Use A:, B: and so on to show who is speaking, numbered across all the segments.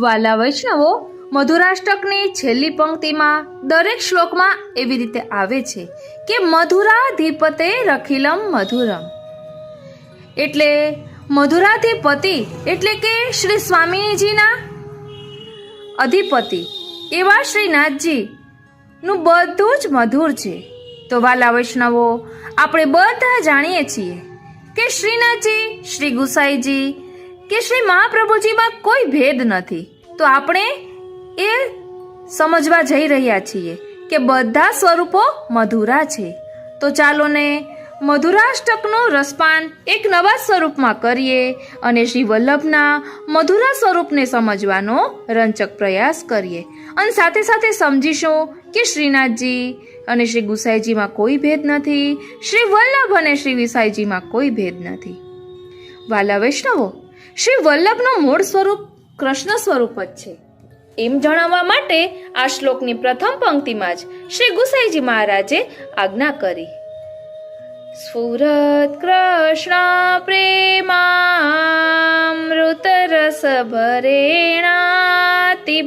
A: વાલા વૈષ્ણવો, મધુરાષ્ટકની છેલ્લી પંક્તિમાં દરેક શ્લોકમાં એવી રીતે આવે છે કે મધુરાધિપતે રખિલમ મધુરમ, એટલે મધુરાધિપતિ એટલે કે શ્રી સ્વામીજીના અધિપતિ એવા શ્રીનાથજી નું બધું જ મધુર છે. તો વાલા વૈષ્ણવો, આપણે બધા જાણીએ છીએ કે શ્રીનાથજી, શ્રી ગુસાઈજી કે શ્રી મહાપ્રભુજીમાં કોઈ ભેદ નથી. તો આપણે એ સમજવા જઈ રહ્યા છીએ કે બધા સ્વરૂપો મધુરા છે. તો ચાલો ને મધુરાષ્ટકનું રસપાન એક નવા સ્વરૂપમાં કરીએ અને શ્રી વલ્લભના મધુરા સ્વરૂપને સમજવાનો રંચક પ્રયાસ કરીએ અને સાથે સાથે સમજીશું કે શ્રીનાથજી અને શ્રી ગુસાઈજીમાં કોઈ ભેદ નથી, શ્રી વલ્લભ અને શ્રી વિસાઈજીમાં કોઈ ભેદ નથી. વાલા વૈષ્ણવો, શ્રી વલ્લભનું મૂળ સ્વરૂપ કૃષ્ણ સ્વરૂપ જ છે એમ જણાવવા માટે આ શ્લોકની પ્રથમ પંક્તિમાં જ શ્રી ગુસાઈજી મહારાજે આજ્ઞા કરી. સ્ફુરત કૃષ્ણ પ્રેમામૃત રસ ભરેણાતિ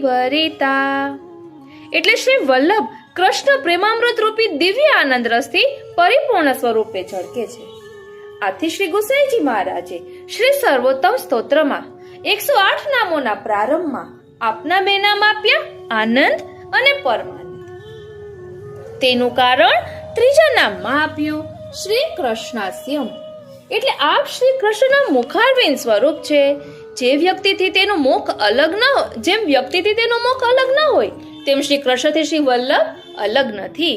A: ભરિતા, એટલે શ્રી વલ્લભ કૃષ્ણ પ્રેમામૃત રૂપી દિવ્ય આનંદ રસથી પરિપૂર્ણ સ્વરૂપે ઝળકે છે. આથી શ્રી ગુસાઈજી મહારાજે શ્રી સર્વોત્તમ સ્તોત્રમાં 108 નામોના પ્રારંભમાં આપના બે નામ આપ્યા, આનંદ અને પરમાનંદ. તેનું કારણ ત્રીજા નામમાં આપ્યું શ્રી કૃષ્ણાસ્યમ, એટલે આપ શ્રી કૃષ્ણના મુખારવિંદ સ્વરૂપ છે. જે વ્યક્તિથી તેનું મુખ અલગ ન હોય, જેમ વ્યક્તિથી તેનું મુખ અલગ ન હોય, તેમ શ્રી કૃષ્ણથી શ્રી વલ્લભ અલગ નથી.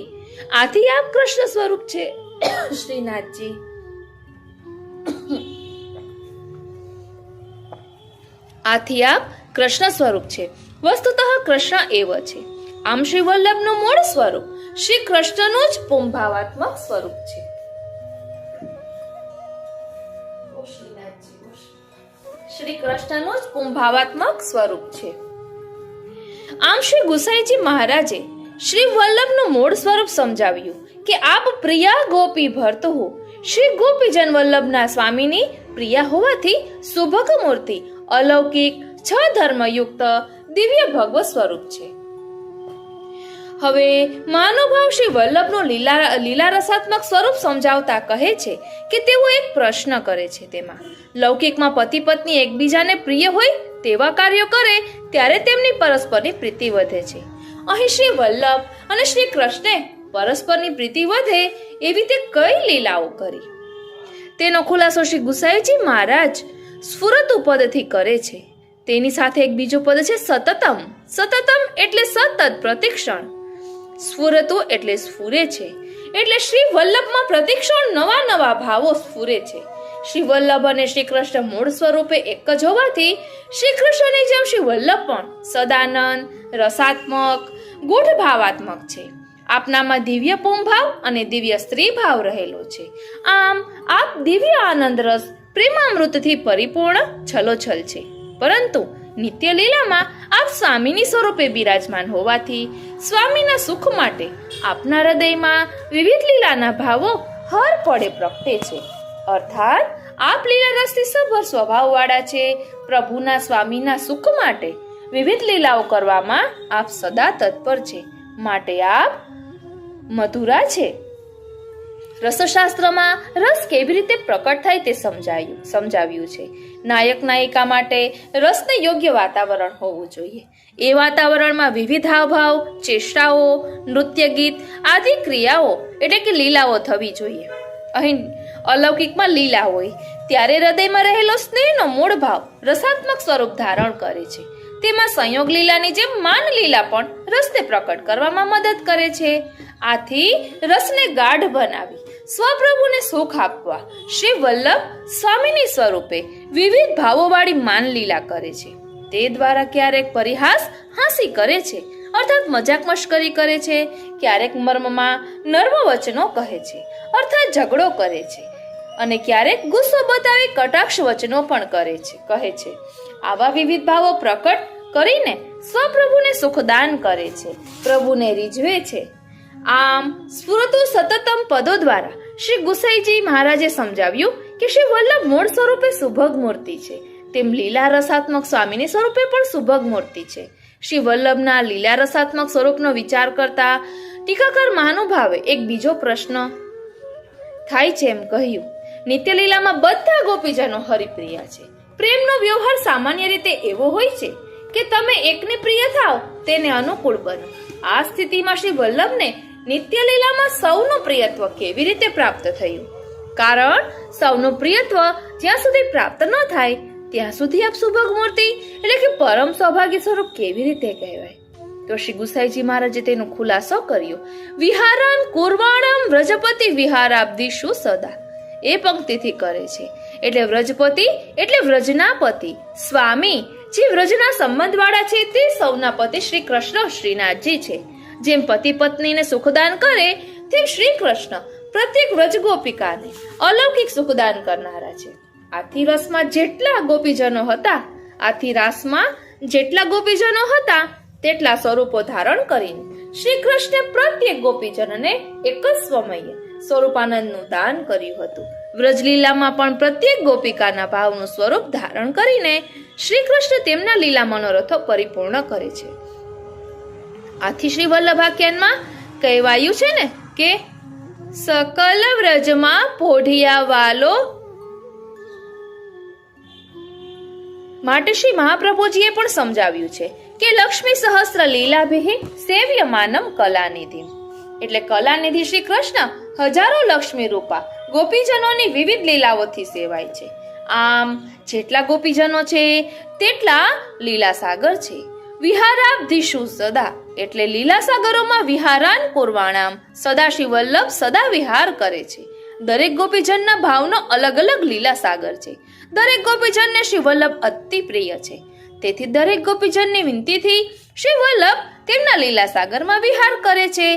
A: આથી આપ કૃષ્ણ સ્વરૂપ છે શ્રીનાથજી. આથી આપ કૃષ્ણ સ્વરૂપ છે. વસ્તુતઃ કૃષ્ણ એવ છે. આમ શ્રી વલ્લભનું મૂળ સ્વરૂપ શ્રી કૃષ્ણનું જ પુંભાવાત્મક સ્વરૂપ છે. શ્રી કૃષ્ણનું જ પુંભાવાત્મક સ્વરૂપ છે. આમ શ્રી ગુસાઈજી મહારાજે શ્રી વલ્લભનું મૂળ સ્વરૂપ સમજાવ્યું કે આપ પ્રિયા ગોપી ભર્ત હો. શ્રી ગોપીજન વલ્લભના સ્વામીની પ્રિયા હોવાથી સુભગ મૂર્તિ, અલૌકિક, છ ધર્મયુક્ત દિવ્ય ભગવત સ્વરૂપ છે. હવે મહાનુભાવ શ્રી વલ્લભનું લીલા રસાત્મક સ્વરૂપ સમજાવતા કહે છે કે તેઓ એક પ્રશ્ન કરે છે. તેમાં લૌકિકમાં પતિ પત્ની એકબીજાને પ્રિય હોય તેવા કાર્યો કરે ત્યારે તેમની પરસ્પરની પ્રીતિ વધે છે. અહીં શ્રી વલ્લભ અને શ્રી કૃષ્ણે પરસ્પરની પ્રીતિ વધે એવી તે કઈ લીલાઓ કરી, તેનો ખુલાસો શ્રી ગુસાઈજી મહારાજ સ્ફુરતુ પદથી કરે છે. તેની સાથે એક બીજું પદ છે સતતમ. સતતમ એટલે સતત, પ્રતિક્ષણ. સ્ફુરતુ એટલે સ્ફુરે છે, એટલે શ્રી વલ્લભમાં પ્રતિક્ષણ નવા નવા ભાવો સ્ફુરે છે. શ્રી વલ્લભ અને શ્રી કૃષ્ણ મૂળ સ્વરૂપે એક જ હોવાથી શ્રી કૃષ્ણની જેમ શ્રી વલ્લભ પણ સદાનંદ, રસાત્મક, ગૂઢ ભાવાત્મક છે. આપનામાં દિવ્ય પુંભાવ અને દિવ્ય સ્ત્રી ભાવ રહેલો છે. આમ આપ દિવ્ય આનંદ રસ પ્રેમામૃતથી પરિપૂર્ણ છલોછલ છે. પરંતુ નિત્ય લીલામાં આપ સ્વામીની સ્વરૂપે બિરાજમાન હોવાથી સ્વામીના સુખ માટે આપના હૃદયમાં વિવિધ લીલાના ભાવો હર પડે પ્રગટે છે. અર્થાત આપ લીલા રસથી સભર સ્વભાવવાળા છે. પ્રભુના સ્વામીના સુખ માટે વિવિધ લીલાઓ કરવામાં આપ સદા તત્પર છે. માટે આપ મધુરા છે. રસશાસ્ત્રમાં રસ કેવી રીતે પ્રકટ થાય તે સમજાવ્યું છે. નાયક નાયિકા માટે રસને યોગ્ય વાતાવરણ હોવું જોઈએ. એ વાતાવરણમાં વિવિધ હાવભાવ, ચેષ્ટાઓ, નૃત્ય, ગીત આદિ ક્રિયાઓ એટલે કે લીલાઓ થવી જોઈએ. અહીં અલૌકિકમાં લીલા હોય ત્યારે હૃદયમાં રહેલો સ્નેહનો મૂળ ભાવ રસાત્મક સ્વરૂપ ધારણ કરે છે. તેમાં સંયોગ લીલાની જેમ માન લીલા પણ રસને પ્રકટ કરવામાં મદદ કરે છે. આથી રસને ગાઢ બનાવી સ્વપ્રભુને સુખ આપવા શ્રી વલ્લભ સ્વામીની સ્વરૂપે વિવિધ ભાવોવાળી માન લીલા કરે છે. તે દ્વારા ક્યારેક પરિહાસ હાંસી કરે છે, અર્થાત મજાક મશ્કરી કરે છે. ક્યારેક મર્મમાં નર્મ વચનો કહે છે, અર્થાત ઝઘડો કરે છે. અને ક્યારેક ગુસ્સો બતાવી કટાક્ષ વચનો પણ કહે છે. આવા વિવિધ ભાવો પ્રકટ કરીને સ્વપ્રભુને સુખદાન કરે છે, પ્રભુને રીઝવે છે. આમ સ્ફુરતુ સતતમ પદો દ્વારા શ્રી ગુસાઈજી મહારાજે સમજાવ્યું કે શ્રી વલ્લભ મૂળ સ્વરૂપે સુભગ મૂર્તિ છે. તેમ લીલા રસાત્મક સ્વામીની સ્વરૂપે પણ સુભગ મૂર્તિ છે. શ્રી વલ્લભના લીલા રસાત્મક સ્વરૂપનો વિચાર કરતા ટીકાકાર મહાનુભાવે એક બીજો પ્રશ્ન થાય છે એમ કહ્યું, નિત્ય લીલામાં બધા ગોપીજનો હરિપ્રિય છે. પ્રેમનો વ્યવહાર સામાન્ય રીતે એવો હોય છે કે તમે એકને પ્રિય થાવ તેને અનુકૂળ બનો. આ સ્થિતિમાં શ્રી વલ્લભને નિત્ય લીલામાં સૌનું પ્રિયત્વ કેવી રીતે પ્રાપ્ત થયું? કારણ સૌનું પ્રિયત્વ જ્યાં સુધી પ્રાપ્ત ન થાય ત્યાં સુધી આપ સુભગ મૂર્તિ એટલે કે પરમ સૌભાગ્ય સ્વરૂપ કેવી રીતે કહેવાય? તો શ્રી ગુસાઈજી મહારાજે તેનો ખુલાસો કર્યો. વિહારાન કુર્વાણમ વ્રજપતિ વિહારાબ્દિષુ સદા. એ પંક્તિથી કરે છે. એટલે વ્રજપતિ એટલે વ્રજના પતિ, સ્વામી જે વ્રજના સંબંધ વાળા છે તે સૌના પતિ શ્રી કૃષ્ણ શ્રીનાથજી છે. જેમ પતિ પત્નીને સુખદાન કરે તેમ શ્રી કૃષ્ણ પ્રત્યેક વ્રજ ગોપિકાને અલૌકિક સુખદાન કરનારા છે. આથી રાસમાં જેટલા ગોપીજનો હતા તેટલા સ્વરૂપો ધારણ કરીને શ્રી કૃષ્ણે પ્રત્યેક ગોપીજનને એક જ સમયે સ્વરૂપાનંદનું દાન કર્યું હતું. વ્રજલીલામાં પણ પ્રત્યેક ગોપિકાના ભાવનું સ્વરૂપ ધારણ કરીને શ્રી કૃષ્ણ તેમના લીલા મનોરથો પરિપૂર્ણ કરે છે. આથી શ્રી વલ્લભાખ્યાનમાં કહેવાયું છે ને કે સકલ વ્રજમાં પોઢિયા વાલો. માટે શ્રી મહાપ્રભુજીએ પણ સમજાવ્યું છે કે લક્ષ્મી સહસ્ત્ર લીલાભિ સેવ્યમાનમ કલાનિધિ. એટલે કલાનિધિ શ્રી કૃષ્ણ હજારો લક્ષ્મી રૂપા ગોપીજનોની વિવિધ લીલાઓથી સેવાય છે. આમ જેટલા ગોપીજનો છે તેટલા લીલા સાગર છે. વિહારાબ્ધિષુ સદા એટલે લીલા સાગરોમાં વિહારાન કુર્વાણામ સદા શ્રી વલ્લભ સદા વિહાર કરે છે. દરેક ગોપીજનના ભાવનો અલગ અલગ લીલા સાગર છે. દરેક ગોપીજનને શ્રી વલ્લભ અતિ પ્રિય છે. તેથી દરેક ગોપીજનની વિનંતીથી શ્રી વલ્લભ તેમના લીલા સાગરમાં વિહાર કરે છે.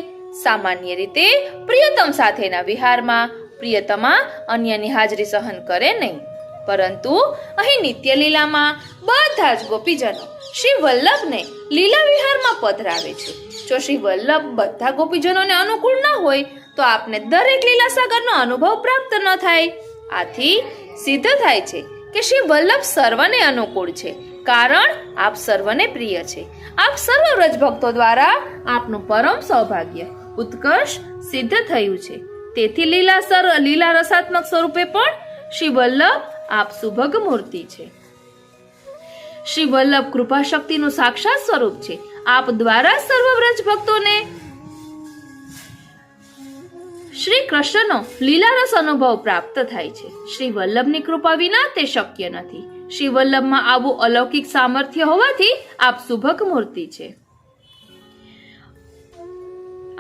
A: સામાન્ય રીતે પ્રિયતમ સાથેના વિહારમાં પ્રિયતમા અન્યની હાજરી સહન કરે નહીં, પરંતુ અહીં નિત્ય લીલામાં બધા જ ગોપીજનો શ્રી વલ્લભને લીલા વિહારમાં પધરાવે છે. જો શ્રી વલ્લભ બધા ગોપીજનોને અનુકૂળ ન હોય તો આપને દરેક લીલા સાગરનો અનુભવ પ્રાપ્ત ન થાય. આથી સિદ્ધ થાય છે કે શ્રી વલ્લભ સર્વને અનુકૂળ છે, કારણ આપ સર્વને પ્રિય છે. આપ સર્વ વ્રજ ભક્તો દ્વારા આપનું પરમ સૌભાગ્ય ઉત્કર્ષ સિદ્ધ થયું છે. તેથી લીલા રસાત્મક સ્વરૂપે પણ શ્રી વલ્લભ આપ સુભગ મૂર્તિ છે. શ્રી વલ્લભ કૃપા શક્તિનું સાક્ષાત સ્વરૂપ છે. આપ દ્વારા સર્વ વ્રજ ભક્તોને શ્રી કૃષ્ણનો લીલારસ અનુભવ પ્રાપ્ત થાય છે. શ્રી વલ્લભની કૃપા વિના તે શક્ય નથી. શ્રી વલ્લભમાં આવું અલૌકિક સામર્થ્ય હોવાથી આપ સુભગ મૂર્તિ છે.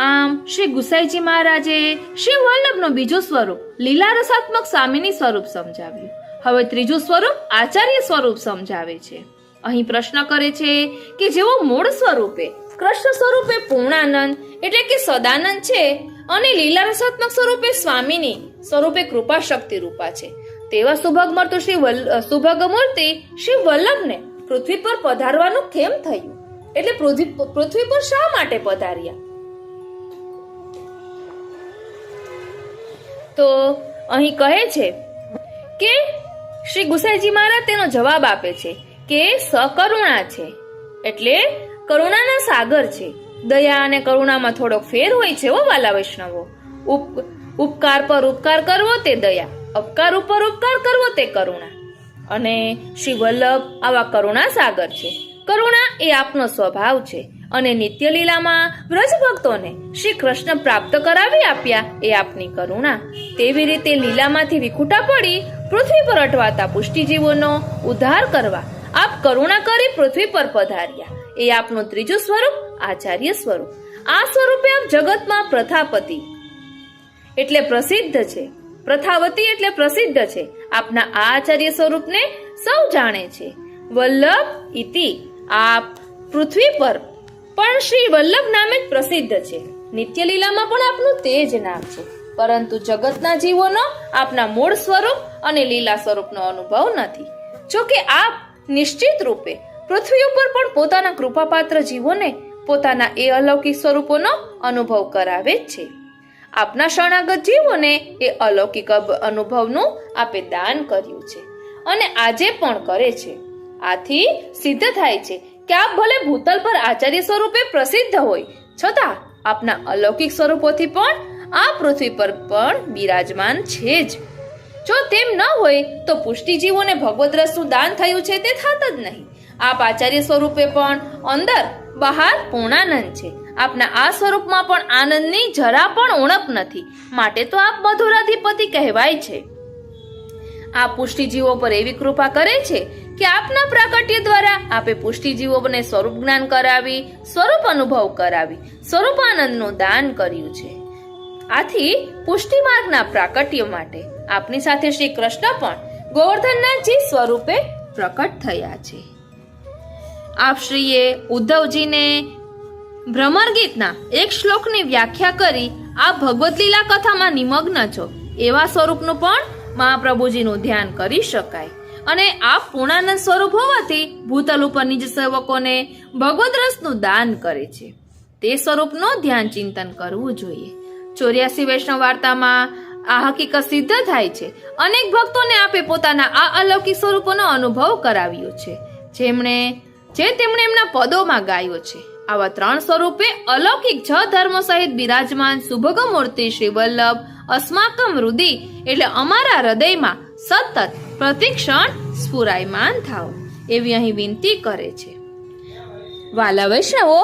A: આમ શ્રી ગુસાઈજી મહારાજે શ્રી વલ્લભનું બીજું સ્વરૂપ લીલા રસાત્મક સ્વામીની સ્વરૂપ સમજાવ્યું. હવે ત્રીજું સ્વરૂપ આચાર્ય સ્વરૂપ સમજાવે છે. અહીં પ્રશ્ન કરે છે કે જેવો મૂળ સ્વરૂપે કૃષ્ણ સ્વરૂપે પૂર્ણાનંદ એટલે કે સદાનંદ છે અને લીલા રસાત્મક સ્વરૂપે સ્વામીની સ્વરૂપે કૃપા શક્તિ રૂપા છે, તેવા સુભગ મૂર્તિ શ્રી વલ્લભને પૃથ્વી પર પધારવાનું કેમ થયું? એટલે પૃથ્વી પર શા માટે પધાર્યા? તો અહીં કહે છે કે શ્રી ગુસાઈજી મહારાજ તેનો જવાબ આપે છે કે સકરુણા છે એટલે કરુણાના સાગર છે. દયા અને કરુણામાં થોડોક ફેર હોય છે વાલા વૈષ્ણવો. ઉપકાર પર ઉપકાર કરવો તે દયા, અપકાર ઉપર ઉપકાર કરવો તે કરુણા. અને શ્રી વલ્લભ આવા કરુણા સાગર છે. કરુણા એ આપનો સ્વભાવ છે અને નિત્ય લીલામાં વ્રજ ભક્તોને શ્રી કૃષ્ણ પ્રાપ્ત કરાવી આપ્યા એ આપની કરુણા. તેવી રીતે લીલામાંથી વિખૂટા પડી પૃથ્વી પર અટવાતા પુષ્ટિજીવોનો ઉદ્ધાર કરવા આપ કરુણા કરી પૃથ્વી પર પધાર્યા. એ આપનું ત્રીજું સ્વરૂપ આચાર્ય સ્વરૂપ. આ સ્વરૂપે આપ જગતમાં પ્રથાપતિ એટલે પ્રસિદ્ધ છે, પ્રથાવતી એટલે પ્રસિદ્ધ છે. આપના આ આચાર્ય સ્વરૂપને સૌ જાણે છે. વલ્લભ ઇતિ આપ પૃથ્વી પર પણ શ્રી વલ્લભ નામે જ પ્રસિદ્ધ છે. નિત્ય લીલામાં પણ આપનું તે જ નામ છે, પરંતુ જગતના જીવોનો આપના મૂળ સ્વરૂપ અને લીલા સ્વરૂપનો અનુભવ નથી. જો કે આપ નિશ્ચિત રૂપે પૃથ્વી ઉપર પણ પોતાના કૃપાપાત્ર જીવોને પોતાના એ અલૌકિક સ્વરૂપોનો અનુભવ કરાવે જ છે. આપના શરણાગત જીવોને એ અલૌકિક અનુભવનું આપે દાન કર્યું છે. અને આજે પણ કરે છે. આથી સિદ્ધ થાય છે કે આપ ભલે ભૂતલ પર આચાર્ય સ્વરૂપે પ્રસિદ્ધ હોય છતાં આપના અલૌકિક સ્વરૂપોથી પણ આ પૃથ્વી પર પણ બિરાજમાન છે જ. જો તેમ ન હોય તો પુષ્ટિજીવોને ભગવદ રસનું દાન થયું છે તે થાત જ નહીં. આપ આચાર્ય સ્વરૂપે પણ અંદર બહાર પૂર્ણાનંદ છે. આપના આ સ્વરૂપમાં પણ આનંદની જરા પણ ઉણપ નથી, માટે તો આપ મધુરાધિપતિ કહેવાય છે. આ પુષ્ટિજીવો પર એવી કૃપા કરે છે કે આપના પ્રાકટ્ય દ્વારા આપે પુષ્ટિજીવોને સ્વરૂપ જ્ઞાન કરાવી, સ્વરૂપ અનુભવ કરાવી, સ્વરૂપાનંદનું દાન કર્યું છે. આથી પુષ્ટિ માર્ગના પ્રાકટ્ય માટે આપની સાથે શ્રી કૃષ્ણ પણ ગોવર્ધનનાથજી સ્વરૂપે પ્રકટ થયા છે. આપ શ્રીએ ઉદ્ધવજીને ભ્રમર ગીતના એક શ્લોકની વ્યાખ્યા કરી આપ ભગવદ લીલા કથામાં નિમગ્ન છો એવા સ્વરૂપનું પણ મહાપ્રભુજીનું ધ્યાન કરી શકાય. અને આપ પૂર્ણાનંદ સ્વરૂપ હોવાથી ભૂતલ ઉપર નિજ સેવકોને ભગવદ રસનું દાન કરે છે. તે સ્વરૂપનું ધ્યાન ચિંતન કરવું જોઈએ. 84 વૈષ્ણવ વાર્તામાં આ હકીકત સિદ્ધ થાય છે. અનેક ભક્તોને આપે પોતાના આ અલૌકિક સ્વરૂપોનો અનુભવ કરાવ્યો છે, જે તેમણે એમના પદોમાં ગાયો છે. આવા 3 સ્વરૂપે અલૌકિક છ ધર્મો સહિત બિરાજમાન સુભગ મૂર્તિ શ્રી વલ્લભ અસ્માકમ હૃદય એટલે અમારા હૃદયમાં સતત પ્રતિક્ષણ સ્ફુરાયમાન થાઓ એવી અહીં વિનંતી કરે છે. વાલા વૈષ્ણવો,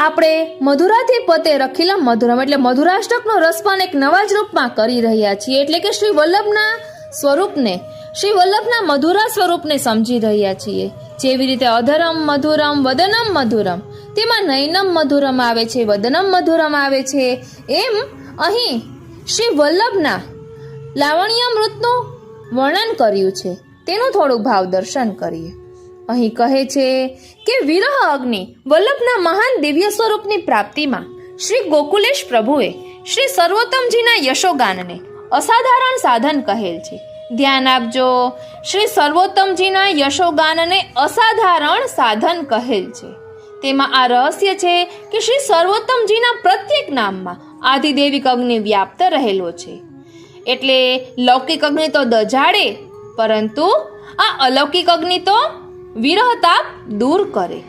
A: આપણે મધુરાધિપતે રખીલા મધુરમ એટલે મધુરાષ્ટકનો રસપાન એક નવા જ રૂપમાં કરી રહ્યા છીએ. એટલે કે શ્રી વલ્લભના સ્વરૂપને, શ્રી વલ્લભના મધુરા સ્વરૂપને સમજી રહ્યા છીએ. જેવી રીતે અધરમ મધુરમ વદનમ મધુરમ, તેમાં નયનમ મધુરમ આવે છે, વદનમ મધુરમ આવે છે, એમ અહીં શ્રી વલ્લભના લાવણ્યામૃતનું વર્ણન કર્યું છે. તેનું થોડું ભાવ દર્શન કરીએ. અહીં કહે છે કે વિરહ અગ્નિ વલ્લભના મહાન દિવ્ય સ્વરૂપની પ્રાપ્તિમાં શ્રી ગોકુલેશ પ્રભુએ શ્રી સર્વોત્તમજીના યશોગાનને અસાધારણ સાધન કહેલ છે. ધ્યાન આપજો, શ્રી સર્વોત્તમજીના યશોગાનને અસાધારણ સાધન કહેલ છે. તેમાં આ રહસ્ય છે કે શ્રી સર્વોત્તમજીના પ્રત્યેક નામમાં આધિદેવિક અગ્નિ વ્યાપ્ત રહેલો છે. એટલે લૌકિક અગ્નિ તો દજાડે, પરંતુ આ અલૌકિક અગ્નિ તો વિરહતાપ દૂર કરે.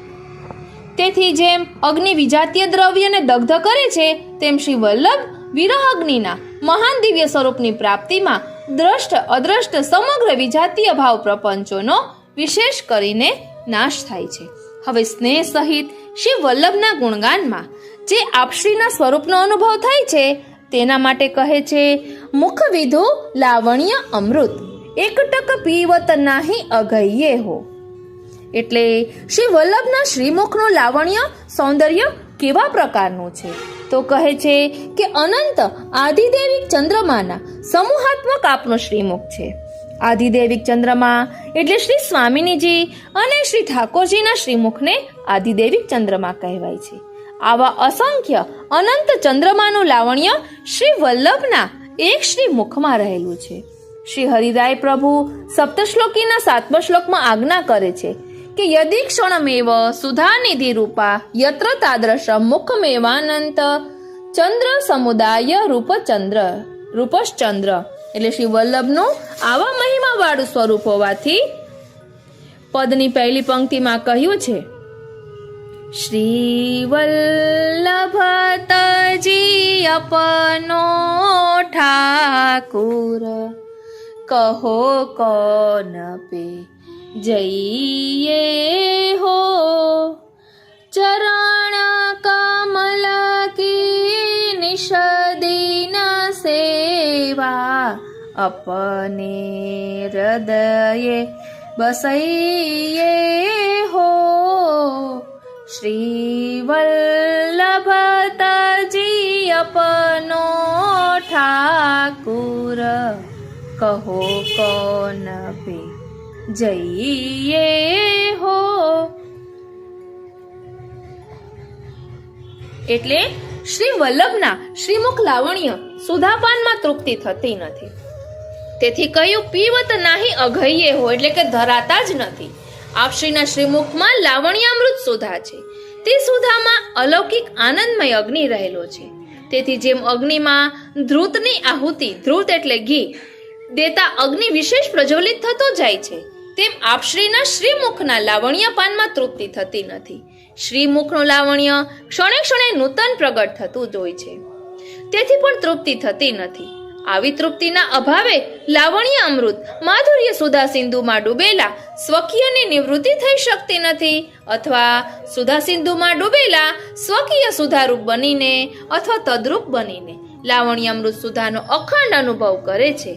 A: તેથી જેમ અગ્નિ વિજાતીય દ્રવ્યને દગ્ધ કરે છે, તેમ શ્રી વલ્લભ વિરહ અગ્નિના મહાન દિવ્ય સ્વરૂપની પ્રાપ્તિમાં દ્રષ્ટ અદ્રષ્ટ સમગ્ર વિજાતીય ભાવ પ્રપંચોનો વિશેષ કરીને નાશ થાય છે. હવે સ્નેહ સહિત શ્રી વલ્લભના ગુણગાનમાં જે આપશ્રીના સ્વરૂપનો અનુભવ થાય છે તેના માટે કહે છે, મુખ વિધુ લાવણ્ય અમૃત એકટક પીવત નાહી અગય્યે હો. એટલે શ્રી વલ્લભના શ્રીમુખનું લાવણ્ય સૌંદર્ય કેવા પ્રકારનું છે? તો કહે છે કે અનંત આધિદેવિક ચંદ્રમાના સમૂહાત્મક આપનું શ્રીમુખ છે. આધિદેવિક ચંદ્રમા એટલે શ્રી સ્વામિનીજી અને શ્રી ઠાકોરજીના શ્રીમુખને આધિદેવિક ચંદ્રમા કહેવાય છે. આવા અસંખ્ય અનંત ચંદ્રમાનું લાવણ્ય શ્રી વલ્લભના એક શ્રી મુખમાં રહેલું છે. શ્રી હરિરાય પ્રભુ સપ્તશ્લોકીના 7મા શ્લોકમાં આજ્ઞા કરે છે કે યદિ ક્ષણમેવ સુધાનિધિ રૂપા યત્ર તાદ્રશમ મુખમેવાનંત ચંદ્ર સમુદાય રૂપશ્ચંદ્ર. એટલે શ્રી વલ્લભનું આવા મહિમા વાળું સ્વરૂપ હોવાથી પદની પહેલી પંક્તિમાં કહ્યું છે, શ્રી વલ્લભતજી અપનો ઠાકુર કહો કોન પે જઈએ હો ચરણ કમલ કી નિષદીન સેવા અપને હૃદયે બસઈએ હો. શ્રી વલ્લભતજી અપનો ઠાકુર કહો કોન પે જઈએ હો. એટલે શ્રી વલ્લભના શ્રીમુખ લાવણ્ય સુધાપાનમાં તૃપ્તિ થતી નથી. તેથી કહ્યું પીવત નાહી અઘય્યે હો, એટલે કે ધરાતા જ નથી. આપશ્રીના શ્રીમુખમાં લાવણ્યામૃત સુધા છે. તે સુધામાં અલૌકિક આનંદમય અગ્નિ રહેલો છે. તેથી જેમ અગ્નિમાં ધ્રુતની આહુતિ, ધ્રુત એટલે ઘી, દેતા અગ્નિ વિશેષ પ્રજ્વલિત થતો જાય છે, તેમ આપશ્રીના શ્રીમુખના લાવણ્યપાનમાં તૃપ્તિ થતી નથી. શ્રીમુખનું લાવણ્ય ક્ષણે ક્ષણે નૂતન પ્રગટ થતું જ હોય છે, તેથી પણ તૃપ્તિ થતી નથી. આવી તૃપ્તિના અભાવે લાવણ્ય અમૃત માધુર્ય સુધા સિંધુમાં ડૂબેલા સ્વકીયની નિવૃત્તિ થઈ શકતી નથી, અથવા સુધા સિંધુમાં ડૂબેલા સ્વકીય સુધારૂપ બનીને અથવા તદ્રૂપ બનીને લાવણ્ય અમૃત સુધાનો અખંડ અનુભવ કરે છે.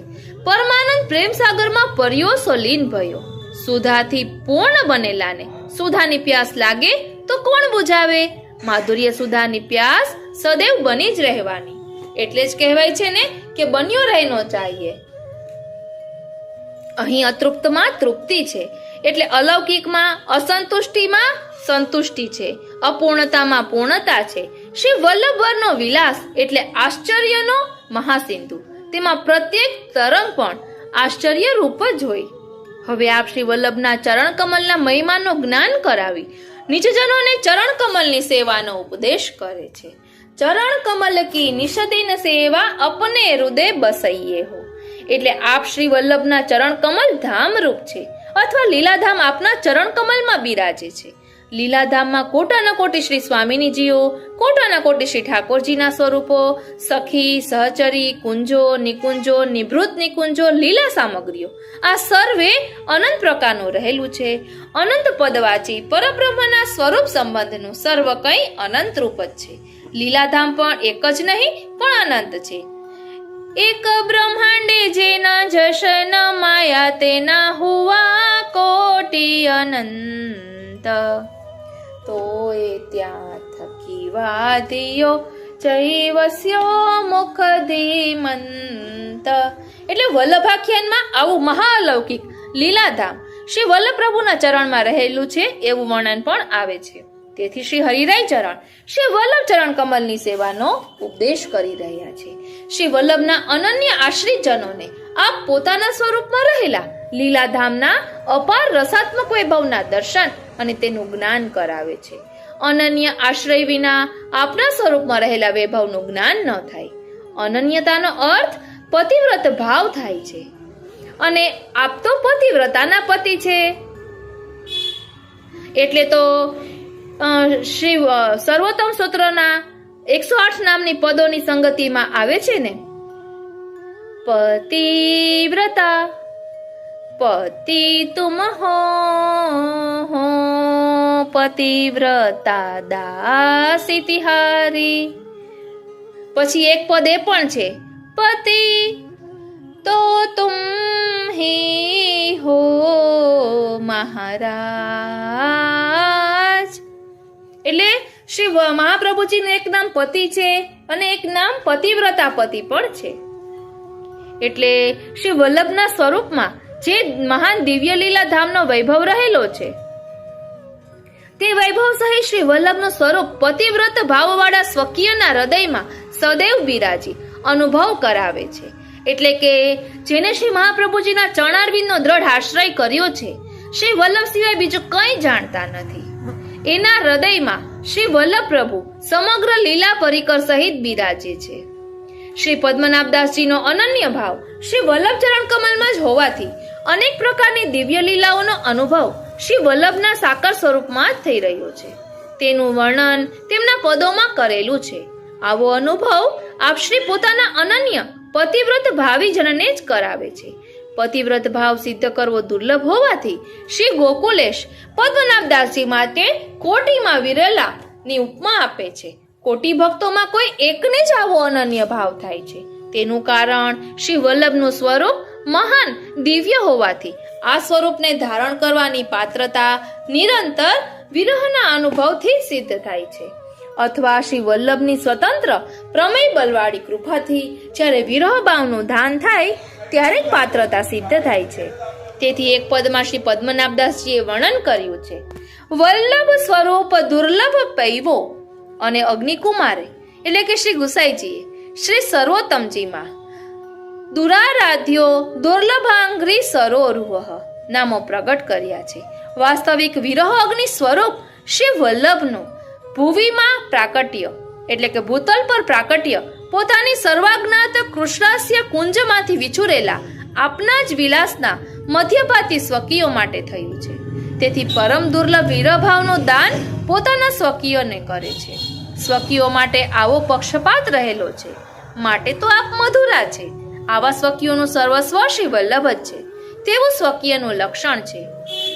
A: પરમાનંદ પ્રેમ સાગરમાં પર્યોસો લીન ભયો. સુધાથી પૂર્ણ બનેલાને સુધાની પ્યાસ લાગે તો કોણ બુજાવે? માધુર્ય સુધાની પ્યાસ સદૈવ બની જ રહેવાની. એટલે જ કહેવાય છે ને કે બન્યો રહેનો ચાહીએ. અહીં અતૃપ્તમાં તૃપ્તિ છે, એટલે અલૌકિકમાં અસંતુષ્ટિમાં સંતુષ્ટિ છે, અપૂર્ણતામાં પૂર્ણતા છે. શ્રી વલ્લભવરનો વિલાસ એટલે આશ્ચર્યનો મહાસિંધુ, તેમાં પ્રત્યેક તરંગ પણ આશ્ચર્ય રૂપ જ હોય. હવે આપ શ્રી વલ્લભના ચરણ કમલના મહિમાનો જ્ઞાન કરાવી નિજજનોને ચરણ કમલની સેવાનો ઉપદેશ કરે છે. ચરણ કમલ કી નિષદિન સેવા અપને હૃદય બસૈયે હો. એટલે આપ શ્રી વલ્લભના ચરણ કમલ ધામ રૂપ છે, અથવા લીલાધામ આપના ચરણ કમલમાં બિરાજે છે. લીલાધામમાં કોટાના કોટી શ્રી સ્વામિનીજીઓ, કોટાના કોટી શ્રી ઠાકોરજીના સ્વરૂપો, સખી, સહચરી, કુંજો, નિકુંજો, નિભૃત નિકુંજો, લીલા સામગ્રીઓ, આ સર્વે અનંત પ્રકારનું રહેલું છે. અનંત પદવાચી પરબ્રહ્મના સ્વરૂપ સંબંધનું સર્વ કંઈ અનંત રૂપ જ છે. લીલાધામ પણ એક જ નહીં પણ અનંત છે. એક બ્રહ્માંડે જેના જશ ન માયા તેના હુવા કોટી અનંત, તો એ ત્યાં થકી વાદિયો જૈવસ્યો મુખ ધીમંત. એટલે વલ્લભાખ્યાનમાં આવું મહાઅલૌકિક લીલાધામ શ્રી વલ્લભ પ્રભુના ચરણમાં રહેલું છે એવું વર્ણન પણ આવે છે. તેથી શ્રી હરિરાય ચરણ શ્રી વલ્લભ ચરણ કમલની સેવાનો ઉપદેશ કરી રહ્યા છે. શ્રી વલ્લભના અનન્ય આશ્રિત જનોને આપ પોતાના સ્વરૂપમાં રહેલા લીલાધામના અપાર રસાત્મક વૈભવના દર્શન અને તેનું જ્ઞાન કરાવે છે. અનન્ય આશ્રય વિના આપના સ્વરૂપમાં રહેલા વૈભવનું જ્ઞાન ન થાય. અનન્યતાનો અર્થ પતિવ્રત ભાવ થાય છે, અને આપ તો પતિવ્રતાના પતિ છે. એટલે તો શ્રી સર્વોત્તમ સ્તોત્રના 108 નામની પદોની સંગતિમાં આવે છે ને, પતિવ્રતા પતિ તુમ હો પતિવ્રતા દાસી તિહારી. પછી એક પદ એ પણ છે, પતિ તો તુમ હી હો મહારાજ. એટલે શ્રી મહાપ્રભુજીનું એક નામ પતિ છે અને એક નામ પતિવ્રતા પતિ પણ છે. એટલે શ્રી વલ્લભના સ્વરૂપમાં જે મહાન દિવ્ય લીલા ધામનો વૈભવ રહેલો છે, તે વૈભવ સહિત શ્રી વલ્લભનું સ્વરૂપ પતિવ્રત ભાવવાળા સ્વકીયના હૃદયમાં સદૈવ બિરાજી અનુભવ કરાવે છે. એટલે કે જેને શ્રી મહાપ્રભુજીના ચરણારવિંદનો દ્રઢ આશ્રય કર્યો છે, શ્રી વલ્લભ સિવાય બીજું કંઈ જાણતા નથી, એના હૃદયમાં શ્રી વલ્લભ પ્રભુ સમગ્ર લીલા પરિકર સહિત બિરાજે છે. શ્રી પદ્મનાભદાસજીનો અનન્ય ભાવ શ્રી વલ્લભ ચરણ કમલમાં જ હોવાથી અનેક પ્રકારની દિવ્ય લીલાઓનો અનુભવ શ્રી વલ્લભના સાકાર સ્વરૂપમાં જ થઈ રહ્યો છે. તેનું વર્ણન તેમના પદોમાં કરેલું છે. આવો અનુભવ આપ શ્રી પોતાના અનન્ય પતિવ્રત ભાવી જનને જ કરાવે છે. પતિવ્રત ભાવ સિદ્ધ કરવો દુર્લભ હોવાથી શ્રી ગોકુલેશ પદ્મનાભદાસજી માટે કોટીમાં વિરલા ની ઉપમા આપે છે. કોટી ભક્તોમાં કોઈ એકને જ આવો અનન્ય ભાવ થાય છે. તેનું કારણ શ્રી વલ્લભનું સ્વરૂપ મહાન દિવ્ય હોવાથી આ સ્વરૂપને ધારણ કરવાની પાત્રતા નિરંતર વિરહના અનુભવથી સિદ્ધ થાય છે, અથવા શ્રી વલ્લભની સ્વતંત્ર પ્રમેય બલવાળી કૃપાથી જ્યારે વિરહ ભાવનું ધાન થાય ત્યારે જ પાત્રતા સિદ્ધ થાય છે. તેથી એક પદમાં શ્રી પદ્મનાભદાસજીએ વર્ણન કર્યું છે, વલ્લભ સ્વરૂપ દુર્લભ પૈવો. અને અગ્નિકુમારે એટલે કે શ્રી ગુસાઈજીએ શ્રી સર્વોત્તમજીમાં દુરારાધ્યો દુર્લભાંગ્રી સરોરુહ નામો પ્રગટ કર્યા છે. વાસ્તવિક વિરહ અગ્નિ સ્વરૂપ શ્રી વલ્લભનું ભૂવિમાં પ્રાકટ્ય એટલે કે ભૂતલ પર પ્રાકટ્ય પોતાની સર્વાજ્ઞાત કૃષ્ણાસ્ય કુંજમાંથી વિછુરેલા આપના જ વિલાસના મધ્યપાતી સ્વકીયો માટે થયું છે. તેથી પરમ દુર્લભ વીરભાવનું દાન પોતાના સ્વકીયોને કરે છે. સ્વકીયો માટે આવો પક્ષપાત રહેલો છે, માટે તો આપ મધુરા છે. આવા સ્વકીયોનું સર્વસ્વ શ્રી વલ્લભ જ છે, તેવું સ્વકીયનું લક્ષણ છે.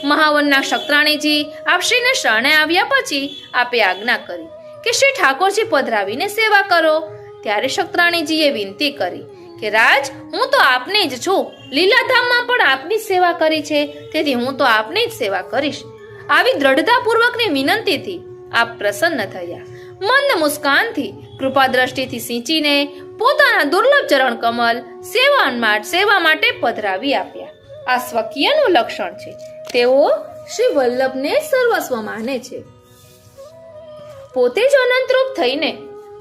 A: મહાવનના ક્ષત્રાણીજી આપશ્રીને શરણે આવ્યા પછી આપે આજ્ઞા કરી કે શ્રી ઠાકોરજી પધરાવીને સેવા કરો. ત્યારે ક્ષત્રાણીજીએ વિનંતી કરી કે રાજ, હું તો આપની જ છું. લીલાધામમાં પણ આપની જ સેવા કરી છે, તેથી હું તો આપની જ સેવા કરીશ. આવી દ્રઢતાપૂર્વકની વિનંતીથી આપ પ્રસન્ન થયા. મંદ મુસ્કાનથી કૃપા દ્રષ્ટિથી સિંચીને પોતાના દુર્લભ ચરણ કમલ સેવા માટે પધરાવી આપ્યા. આ સ્વકીયનું લક્ષણ છે. તેઓ શ્રી વલ્લભને સર્વસ્વ માને છે. પોતે જ અનંતરૂપ થઈને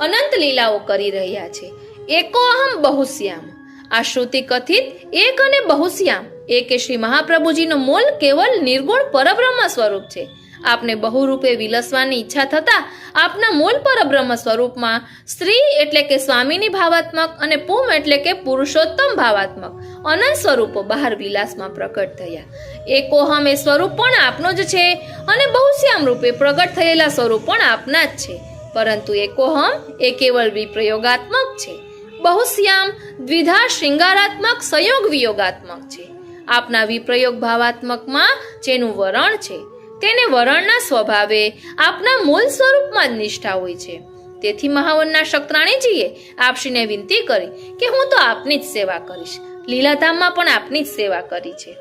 A: અનંત લીલાઓ કરી રહ્યા છે. એકો અહમ બહુશ્યામ. આ શ્રુતિ કથિત એક અને બહુશ્યામ એ કે શ્રી મહાપ્રભુજીનું મૂળ કેવલ નિર્ગુણ પરબ્રહ્મ સ્વરૂપ છે. આપને બહુરૂપે વિલસવાની ઈચ્છા થતા આપના મૂળ પરબ્રહ્મ સ્વરૂપમાં સ્ત્રી એટલે કે સ્વામીની ભાવાત્મક અને પુમ એટલે કે પુરુષોત્તમ ભાવાત્મક અનંત સ્વરૂપો બહાર વિલાસમાં પ્રકટ થયા. એકોહમ એ સ્વરૂપ પણ આપનો જ છે અને બહુશ્યામ રૂપે પ્રગટ થયેલા સ્વરૂપ પણ આપના જ છે. પરંતુ એકોહમ એ કેવળ વિપ્રયોગાત્મક છે. બહુશ્યામ દ્વિધા શૃંગારાત્મક સંયોગ વિયોગાત્મક છે. આપના વિપ્રયોગ ભાવાત્મકમાં જેનું વરણ છે તેને વરણના સ્વભાવે આપના મૂળ સ્વરૂપમાં જ નિષ્ઠા હોય છે. તેથી મહાવનના ક્ષત્રાણીજીએ આપશ્રીને વિનંતી કરી કે હું તો આપની જ સેવા કરીશ. લીલાધામમાં પણ આપની જ સેવા કરી છે.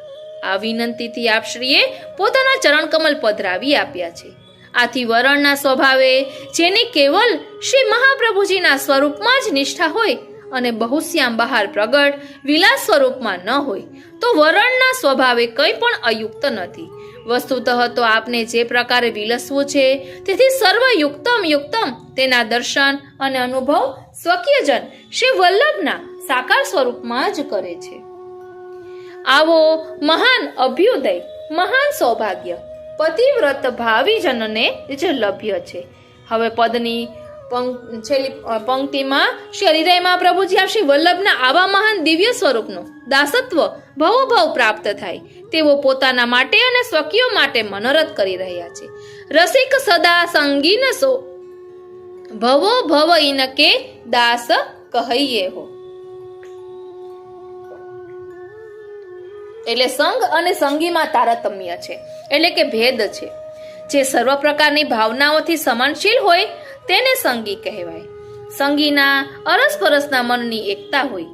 A: આ વિનંતીથી આપશ્રીએ પોતાના ચરણકમલ પધરાવી આપ્યા છે. આથી વરણના સ્વભાવે જેની કેવલ શ્રી મહાપ્રભુજીના સ્વરૂપમાં જ નિષ્ઠા હોય અને બહુશ્યામ બહાર પ્રગટ વિલાસ સ્વરૂપમાં ન હોય તો વરણના સ્વભાવે કંઈ પણ અયુક્ત નથી. વસ્તુતઃ તો આપને જે પ્રકારે વિલસવું છે તેથી સર્વ યુક્તમ તેના દર્શન અને અનુભવ સ્વકીયજન શ્રી વલ્લભના સાકાર સ્વરૂપમાં જ કરે છે. આવો મહાન અભ્યુદય, મહાન સૌભાગ્ય પતિવ્રત ભાવીજનને જ લભ્ય છે. હવે પદની છેલ્લી પંક્તિમાં શ્રી હરિરાય મહાપ્રભુજી આ શ્રી વલ્લભના આવા મહાન દિવ્ય સ્વરૂપનું દાસત્વ ભવોભવ પ્રાપ્ત થાય તેવો પોતાના માટે અને સ્વકીયો માટે મનોરથ કરી રહ્યા છે. રસિક સદા સંગીન સો ભવો ભવ ઇનકે દાસ કહીએ હો. એટલે સંગ અને સંગીમાં તારતમ્ય છે, એટલે કે ભેદ છે. જે સર્વ પ્રકારની ભાવનાઓથી સમાનશીલ હોય તેને સંગી કહેવાય. સંગીના અરસપરસના મનની એકતા હોય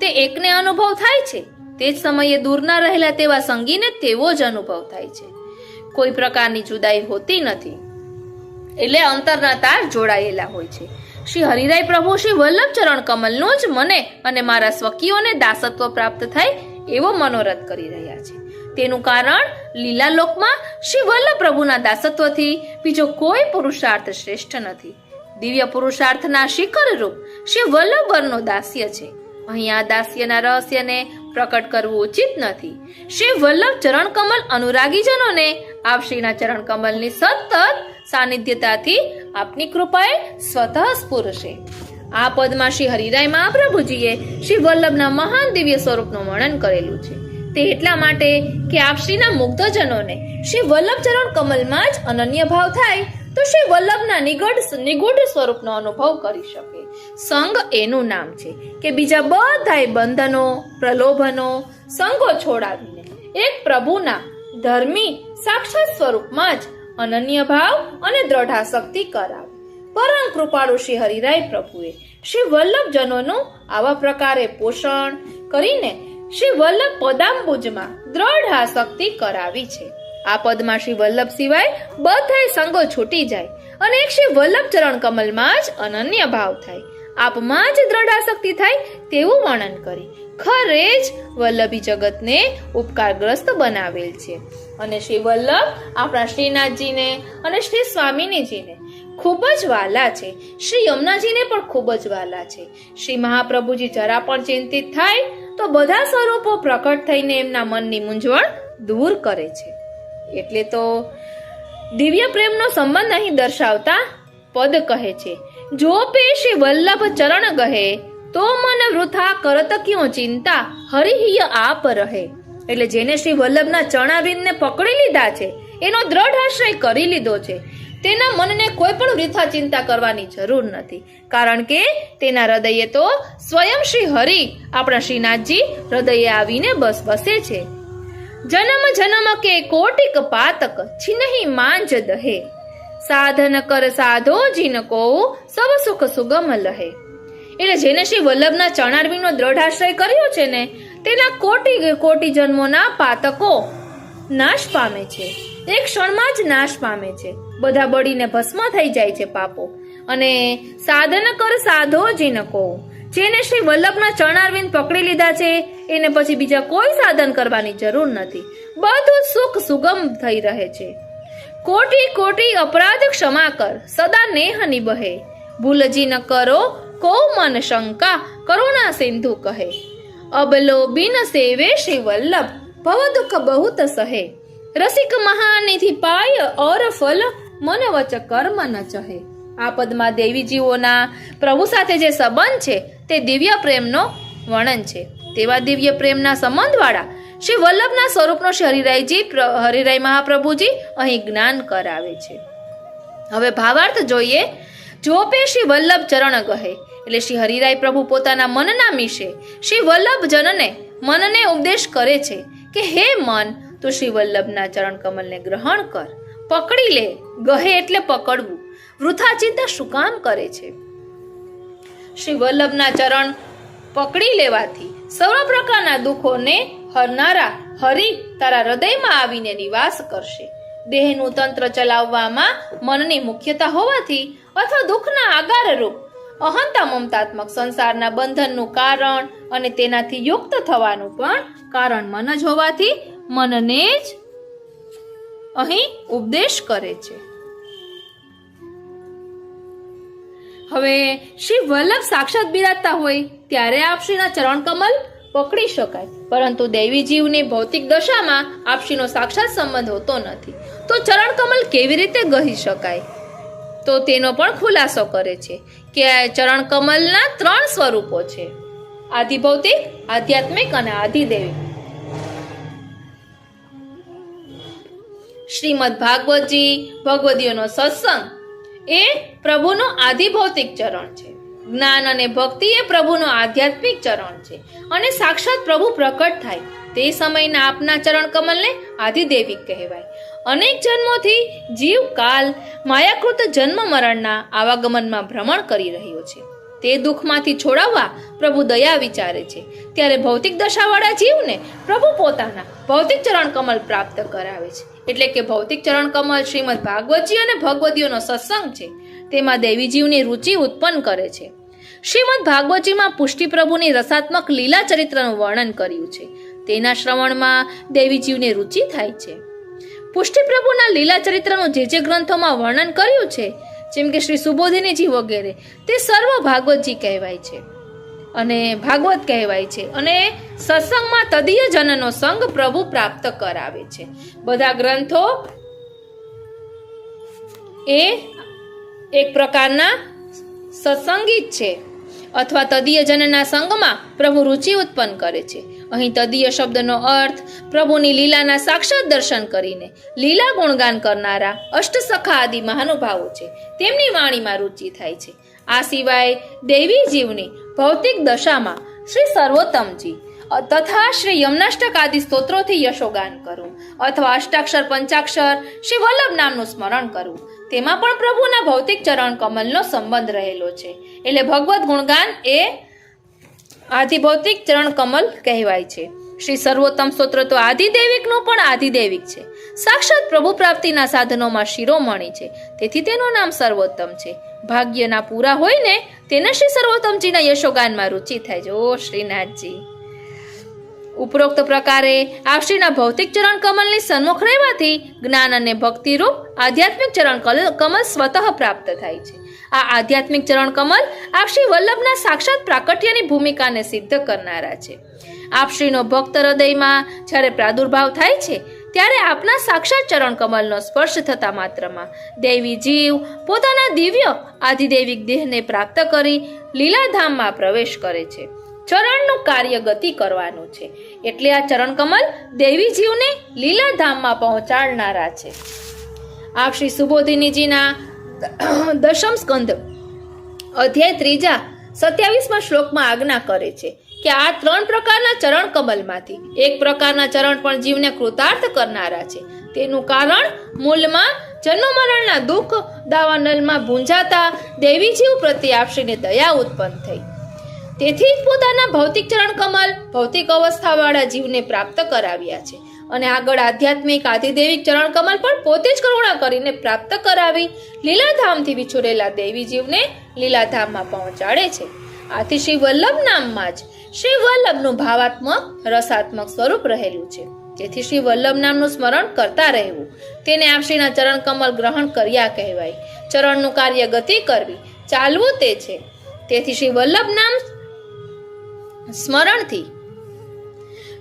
A: તે એકને અનુભવ થાય છે. તે જ સમયે દૂરના રહેલા તેવા સંગીને તેવો જ અનુભવ થાય છે. કોઈ પ્રકારની જુદાઈ હોતી નથી, એટલે અંતરના તાર જોડાયેલા હોય છે. શ્રી હરિરાય પ્રભુ શ્રી વલ્લભ ચરણ કમલનું જ મને અને મારા સ્વકીયોને દાસત્વ પ્રાપ્ત થાય એવો મનોરથ કરી રહ્યા છે. તેનું કારણ લીલાલોકમાં શ્રી વલ્લભ પ્રભુના દાસત્વથી બીજો કોઈ પુરુષાર્થ શ્રેષ્ઠ નથી. દિવ્ય પુરુષાર્થના શિખર રૂપ શ્રી વલ્લભ વરનો દાસ્ય છે. અહીં આ દાસ્યના રહસ્યને પ્રકટ કરવું ઉચિત નથી. શ્રી વલ્લભ ચરણ કમલ અનુરાગીજનોને આપ શ્રીના ચરણ કમલની સતત સાનિધ્યતાથી આપની કૃપાએ સ્વતઃ સ્ફુરશે. આ પદમાં શ્રી હરિરાય મહાપ્રભુજીએ શ્રી વલ્લભના મહાન દિવ્ય સ્વરૂપનું વર્ણન કરેલું છે. તે એટલા માટે કે આપ શ્રીના મુગ્ધજનોને શ્રી વલ્લભ ચરણ કમલમાં જ અનન્ય ભાવ થાય તો શ્રી વલ્લભના નિગૂઢ સ્વરૂપનો અનુભવ કરી શકે. સંગ એનું નામ છે કે બીજા બધાય બંધનો પ્રલોભનો સંગો છોડાવીને એક પ્રભુના ધર્મી સાક્ષાત સ્વરૂપમાં જ અનન્ય ભાવ અને દ્રઢાશક્તિ કરાવી. પરમ કૃપાળુ શ્રી હરિરાય પ્રભુએ શ્રી વલ્લભ જનોનું આવા પ્રકારે પોષણ કરીને શ્રી વલ્લભ પદાંબુજમાં દ્રઢ આસક્તિ કરાવી છે. આ પદમાં શ્રી વલ્લભ સિવાય બધાય સંગો છૂટી જાય અને એક શ્રી વલ્લભ ચરણ કમલમાં જ અનન્ય ભાવ થાય, આપમાં જ દ્રઢ આસક્તિ થાય તેવું વર્ણન કરી ખરે જ વલ્લભી જગતને ઉપકારગ્રસ્ત બનાવેલ છે. અને શ્રી વલ્લભ આપણા શ્રીનાથજીને અને શ્રી સ્વામિનીજીને ખૂબ જ વાલા છે. શ્રી યમુનાજીને પણ ખૂબ જ વાલા છે. શ્રી મહાપ્રભુજી જરા પણ ચિંતિત થાય તો બધા સ્વરૂપો પ્રકટ થઈને એમના મનની મૂંઝવણ દૂર કરે છે. એટલે તો દિવ્ય પ્રેમનો સંબંધ અહીં દર્શાવતા પદ કહે છે, જો પે શ્રી વલ્લભ ચરણ ગહે તો મન વૃથા કરત ક્યો ચિંતા હરિહિય આપ રહે. એટલે જેને શ્રી વલ્લભના ચરણારવિંદને પકડી લીધા છે, એનો દ્રઢ આશ્રય કરી લીધો છે, તેના મનને કોઈ પણ વૃથા ચિંતા કરવાની જરૂર નથી, કારણ કે તેના હૃદયે તો સ્વયં શ્રી હરિ આપણા શ્રીનાથજી હૃદયે આવીને બસે છે. જન્મ જન્મ કે કોટિક પાતક છિનહી માંજ દહે, સાધન કર સાધો જીન કો સબ સુખ સુગમ લહે. એટલે જેને શ્રી વલ્લભના ચરણારવિંદનો દ્રઢ આશ્રય કર્યો છે ને, તેના કોટી કોટી જન્મોના પાતકો નાશ પામે છે, એક ક્ષણમાં જ નાશ પામે છે, બધા બળીને ભસ્મ થઈ જાય છે પાપો. અને સાધન કર સાધો જીન કો, જેને શ્રી વલ્લભના ચરણારવિંદ પકડી લીધા છે, એને પછી બીજા કોઈ સાધન કરવાની જરૂર નથી, બધું સુખ સુગમ થઈ રહે છે. કોટી કોટી અપરાધ ક્ષમા કર સદા નેહ નિબહે, ભૂલજી ન કરો કો મન શંકા કરુણા સિંધુ કહે. અબલો બિન સેવે શ્રી વલ્લભ ભવ દુઃખ બહુત સહે, રસિક મહાનિધિ પાય ઓર ફલ મન વચ કર્મ ન ચહે. આ પદમાં દેવીજીઓના પ્રભુ સાથે જે સંબંધ છે તે દિવ્ય પ્રેમનો વર્ણન છે. તેવા દિવ્ય પ્રેમના સંબંધવાળા શ્રી વલ્લભના સ્વરૂપનો શ્રી હરિરાય મહાપ્રભુજી અહીં જ્ઞાન કરાવે છે. હવે ભાવાર્થ જોઈએ. જોપે શ્રી વલ્લભ ચરણ ગહે, એટલે શ્રી હરિરાય પ્રભુ પોતાના મનના મિશે શ્રી વલ્લભ જનને મનને ઉપદેશ કરે છે કે હે મન, તું શ્રી વલ્લભના ચરણ કમલને ગ્રહણ કર, પકડી લે. ગહે એટલે પકડવું. વૃથા ચિંતા શું કામ કરે છે? શ્રી વલ્લભના ચરણ પકડી લેવાથી સર્વ પ્રકારના દુઃખોને હરનારા હરિ તારા હૃદયમાં આવીને નિવાસ કરશે. દેહનું તંત્ર ચલાવવામાં મનની મુખ્યતા હોવાથી અથવા દુઃખના આગારરૂપ અહંતા મમતાત્મક સંસારના બંધનનું કારણ અને તેનાથી યુક્ત થવાનું પણ કારણ મન જ હોવાથી મનને જ અહીં ઉપદેશ કરે છે. હવે શ્રી વલ્લભ સાક્ષાત બિરાજતા હોય ત્યારે આપશ્રીના ચરણ કમલ પકડી શકાય, પરંતુ દૈવી જીવની ભૌતિક દશામાં આપશ્રીનો સાક્ષાત સંબંધ હોતો નથી, તો ચરણ કમલ કેવી રીતે ગહી શકાય? તો તેનો પણ ખુલાસો કરે છે કે ચરણ કમલના 3 સ્વરૂપો છે: આધિભૌતિક, આધ્યાત્મિક અને આધિદેવી. શ્રીમદ ભાગવતજી ભગવદીઓનો સત્સંગ એ પ્રભુનો આધિભૌતિક ચરણ છે. જ્ઞાન અને ભક્તિ એ પ્રભુનો આધ્યાત્મિક ચરણ છે, અને સાક્ષાત પ્રભુ પ્રકટ થાય તે સમયના આપના ચરણ કમલને આધિદેવિક કહેવાય. અનેક જન્મોથી જીવ કાલ માયાકૃત જન્મ મરણના આવાગમનમાં ભ્રમણ કરી રહ્યો છે. તે દુઃખમાંથી છોડાવવા પ્રભુ દયા વિચારે છે. ત્યારે ભૌતિક દશાવાળા જીવને પ્રભુ પોતાના ભૌતિક ચરણ કમલ પ્રાપ્ત કરાવે છે. એટલે કે ભૌતિક ચરણ કમલ શ્રીમદ ભાગવતજી અને ભગવદીઓનો સત્સંગ છે, તેમાં દેવી જીવની રુચિ ઉત્પન્ન કરે છે. શ્રીમદ ભાગવતજીમાં પુષ્ટિ પ્રભુની રસાત્મક લીલા ચરિત્રનું વર્ણન કર્યું છે. તેના શ્રવણમાં દેવી જીવની રુચિ થાય છે. પુષ્ટિ પ્રભુના લીલા ચરિત્રનું જે ગ્રંથોમાં વર્ણન કર્યું છે, જેમ કે શ્રી સુબોધિનીજી વગેરે, તે સર્વ ભાગવતજી કહેવાય છે અને ભાગવત કહેવાય છે, અને સત્સંગમાં તદીય જનનો સંગ પ્રભુ પ્રાપ્ત કરાવે છે. બધા ગ્રંથો એ એક પ્રકારના સત્સંગી જ છે, અથવા તદીય જનના સંગમાં પ્રભુ રુચિ ઉત્પન્ન કરે છે. અહીં તદીય શબ્દનો અર્થ પ્રભુની લીલાના સાક્ષાત દર્શન કરીને લીલા ગુણગાન કરનારા અષ્ટસખા આદિ મહાનુભાવો છે, તેમની વાણીમાં રુચિ થાય છે. આ સિવાય દેવી જીવની ભૌતિક દશામાં શ્રી સર્વોત્તમજી તથા શ્રી યમનાષ્ટક આદિ સ્તોત્રોથી યશોગાન કરવું, અથવા અષ્ટાક્ષર પંચાક્ષર શ્રી વલ્લભ નામનું સ્મરણ કરવું, તેમાં પણ પ્રભુના ભૌતિક ચરણ કમલનો સંબંધ રહેલો છે. એટલે ભગવત ગુણગાન એ આધિભૌતિક ચરણ કમલ કહેવાય છે. શ્રી સર્વોત્તમ સ્તોત્ર તો આધિદેવિકનું પણ આધિદેવિક છે. સાક્ષાત પ્રભુ પ્રાપ્તિના સાધનોમાં શિરોમણી છે, તેથી તેનું નામ સર્વોત્તમ છે. ભાગ્યના પૂરા હોય ને તેને શ્રી સર્વોત્તમજીના યશોગાનમાં રુચિ થાય છે. ઓ શ્રીનાથજી! ઉપરોક્ત પ્રકારે આપશ્રીના ભૌતિક ચરણ કમલની સન્મુખ રહેવાથી જ્ઞાન અને ભક્તિરૂપ આધ્યાત્મિક ચરણ કમલ સ્વતઃ પ્રાપ્ત થાય છે. આ આધ્યાત્મિક ચરણ કમલ આપશ્રી વલ્લભના સાક્ષાત પ્રાકટ્યની ભૂમિકાને સિદ્ધ કરનારા છે. આપશ્રીનો ભક્ત હૃદયમાં જ્યારે પ્રાદુર્ભાવ થાય છે, ત્યારે આપના સાક્ષાત ચરણ કમલનો સ્પર્શ થતા માત્રમાં દૈવી જીવ પોતાના દિવ્ય આધિદૈવિક દેહને પ્રાપ્ત કરી લીલાધામમાં પ્રવેશ કરે છે. ચરણનું કાર્ય ગતિ કરવાનું છે, એટલે આ ચરણ કમલ દૈવી જીવને લીલાધામમાં પહોંચાડનારા છે. આપ શ્રી સુબોધિનીજીના દશમ સ્કંદ અધ્યાય 3 27મા શ્લોકમાં આજ્ઞા કરે છે કે આ 3 પ્રકારના ચરણ કમલમાંથી એક પ્રકારના ચરણ પણ જીવને કૃતાર્થ કરનારા છે. તેનું કારણ મૂળમાં જન્મ મરણના દુઃખ દાવાનલમાં ભૂંજાતા દૈવી જીવ પ્રત્યે આપશ્રીને દયા ઉત્પન્ન થઈ. તેથી જ પોતાના ભૌતિક ચરણ કમલ ભૌતિક અવસ્થાવાળા જીવને પ્રાપ્ત કરાવ્યા છે અને આગળ આધ્યાત્મિક આધિદૈવિક ચરણ કમલ પણ પોતે જ કરુણા કરીને પ્રાપ્ત કરાવી લીલાધામથી વિછોડેલા દૈવી જીવને લીલાધામમાં પહોંચાડે છે. આથી શ્રી વલ્લભ નામમાં જ શ્રી વલ્લભનું ભાવાત્મક રસાત્મક સ્વરૂપ રહેલું છે. તેથી શ્રી વલ્લભ નામનું સ્મરણ કરતા રહેવું, તેને આપશ્રીના ચરણ કમલ ગ્રહણ કર્યા કહેવાય. ચરણનું કાર્ય ગતિ કરવી, ચાલવું તે છે. તેથી શ્રી વલ્લભ નામ સ્મરણથી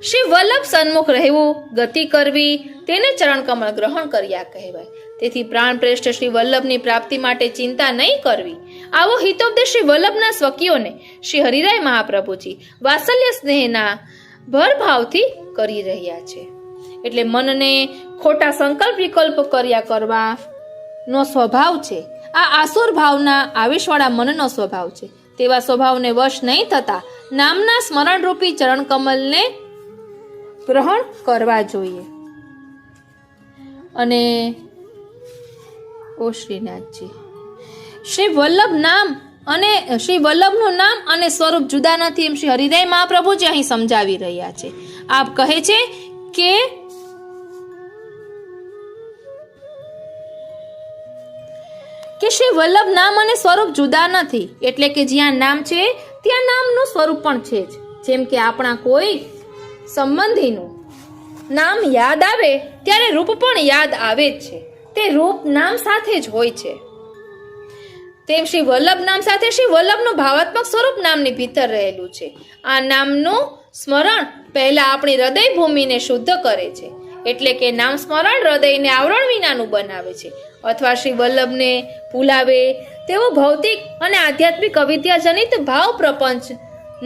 A: શ્રી વલ્લભ સન્મુખ રહેવું, ગતિ કરવી, તેને ચરણ કમળ ગ્રહણ કર્યા કહેવાય. તેથી પ્રાણ શ્રેષ્ઠ શ્રી વલ્લભની પ્રાપ્તિ માટે ચિંતા નહીં કરવી. આવો હિતોપદેશ શ્રી વલ્લભના સ્વકીઓને શ્રી હરિરાય મહાપ્રભુજી વાત્સલ્ય સ્નેહના ભરભાવથી કરી રહ્યા છે. એટલે મનને ખોટા સંકલ્પ વિકલ્પ કર્યા કરવાનો સ્વભાવ છે. આ આસુર ભાવના આવેશવાળા મનનો સ્વભાવ છે. તેવા સ્વભાવને વશ નહીં થતા નામના સ્મરણ રૂપી ચરણ કમલને ગ્રહણ કરવા જોઈએ. અને ઓ શ્રીનાથજી, શ્રી વલ્લભ નામ અને શ્રી વલ્લભનું નામ અને સ્વરૂપ જુદા નથી એમ શ્રી હરિરાય મહાપ્રભુજી અહીં સમજાવી રહ્યા છે. આપ કહે છે કે શ્રી વલ્લભ નામ અને સ્વરૂપ જુદા નથી, એટલે કે જ્યાં નામ છે ત્યાં નામનું સ્વરૂપ પણ છે જ. જેમ કે આપણા કોઈ સંબંધીનું નામ યાદ આવે ત્યારે રૂપ પણ યાદ આવે જ છે. તે રૂપ નામ સાથે જ હોય છે. તેમ શ્રી વલ્લભ નામ સાથે શ્રી વલ્લભનું ભાવાત્મક સ્વરૂપ નામની ભીતર રહેલું છે. આ નામનું સ્મરણ પહેલા આપણી હૃદય ભૂમિને શુદ્ધ કરે છે. એટલે કે નામ સ્મરણ હૃદયને આવરણ વિનાનું બનાવે છે અથવા શ્રી વલ્લભને ભૂલાવે તેવો ભૌતિક અને આધ્યાત્મિક અવિદ્યાજનિત ભાવ પ્રપંચ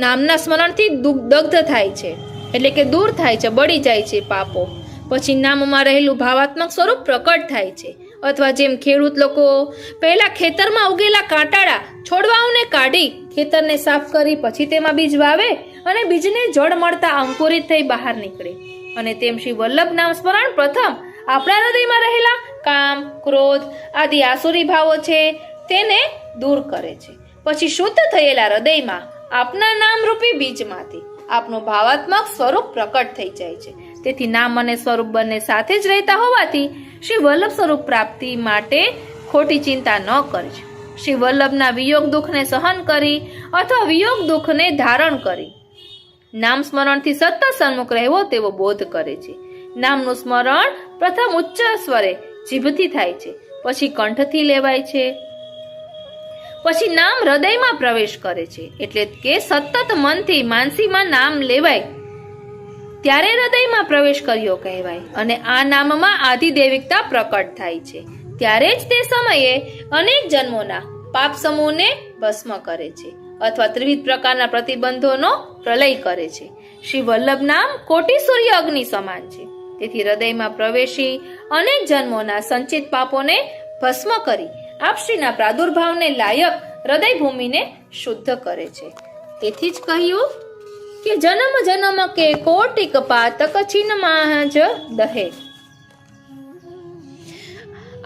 A: નામના સ્મરણથી દગ્ધ થાય છે. એટલે કે દૂર થાય છે, બળી જાય છે પાપો. પછી નામમાં રહેલું ભાવાત્મક સ્વરૂપ પ્રકટ થાય છે. અથવા જેમ ખેડૂત લોકો પહેલા ખેતરમાં ઉગેલા કાંટાળા છોડવાઓને કાઢી ખેતરને સાફ કરી પછી તેમાં બીજ વાવે અને બીજને જળ મળતા અંકુરિત થઈ બહાર નીકળે, અને તેમ શ્રી વલ્લભ નામ સ્મરણ પ્રથમ આપણા હૃદયમાં રહેલા કામ, ક્રોધ આદિ આસુરી ભાવો છે તેને દૂર કરે છે. પછી શુદ્ધ થયેલા હૃદયમાં આપના નામ રૂપી બીજમાંથી આપનું ભાવાત્મક સ્વરૂપ પ્રકટ થઈ જાય છે. તેથી નામ અને સ્વરૂપ બંને સાથે જ રહેતા હોવાથી શ્રી વલ્લભ સ્વરૂપ પ્રાપ્તિ માટે ખોટી ચિંતા ન કરજો. શ્રી વલ્લભના વિયોગ દુઃખને સહન કરી અથવા વિયોગ દુઃખને ધારણ કરી નામ સ્મરણથી સતત સન્મુખ રહેવો તેવો બોધ કરે છે. નામનું સ્મરણ પ્રથમ ઉચ્ચ સ્વરે જીભથી થાય છે, પછી કંઠથી લેવાય છે, પછી નામ હૃદયમાં પ્રવેશ કરે છે. એટલે કે સતત મનથી માનસીમાં નામ લેવાય ત્યારે હૃદયમાં પ્રવેશ કર્યો કહેવાય. અને આ નામમાં આધિદૈવિકતા પ્રકટ થાય છે. ત્યારે જ તે સમયે અનેક જન્મોના પાપ સમૂહને ભસ્મ કરે છે અથવા ત્રિવિધ પ્રકારના પ્રતિબંધોનો પ્રલય કરે છે. શ્રી વલ્લભ નામ કોટી સૂર્ય અગ્નિ સમાન છે. તેથી હૃદયમાં પ્રવેશી અનેક જન્મોના સંચિત પાપોને ભસ્મ કરી આપશ્રીના પ્રાદુર્ભાવને લાયક હૃદય ભૂમિને શુદ્ધ કરે છે. તેથી જ કહ્યું કે જન્મ જન્મ કે કોટિક પાતક છીનમાં જ દહે.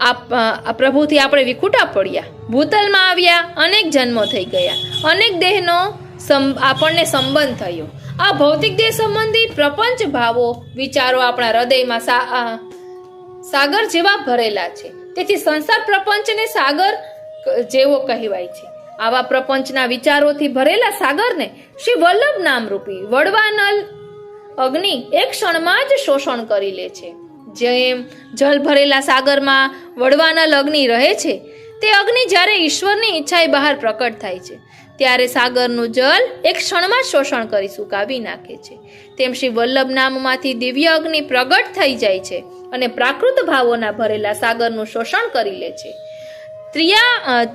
A: આ પ્રભુથી આપણે વિખૂટા પડ્યા, ભૂતલમાં આવ્યા, અનેક જન્મો થઈ ગયા, અનેક દેહનો આપણને સંબંધ થયો. આ ભૌતિક દેહ સંબંધી પ્રપંચ ભાવો વિચારો આપણા હૃદયમાં સાગર જેવા ભરેલા છે. તેથી સંસાર પ્રપંચને સાગર જેવો કહેવાય છે. આવા પ્રપંચના વિચારોથી ભરેલા સાગરને શ્રી વલ્લભ નામ રૂપી વડવાનલ અગ્નિ એક ક્ષણમાં જ શોષણ કરી લે છે. જેમ જળ ભરેલા સાગરમાં વડવાનલ અગ્નિ રહે છે, તે અગ્નિ જ્યારે ઈશ્વરની ઈચ્છાએ બહાર પ્રકટ થાય છે ત્યારે સાગરનું જલ એક ક્ષણમાં શોષણ કરી સુકાવી નાખે છે. તેમ શ્રી વલ્લભ નામમાંથી દિવ્ય અગ્નિ પ્રગટ થઈ જાય છે અને પ્રાકૃત ભાવોના ભરેલા સાગરનું શોષણ કરી લે છે.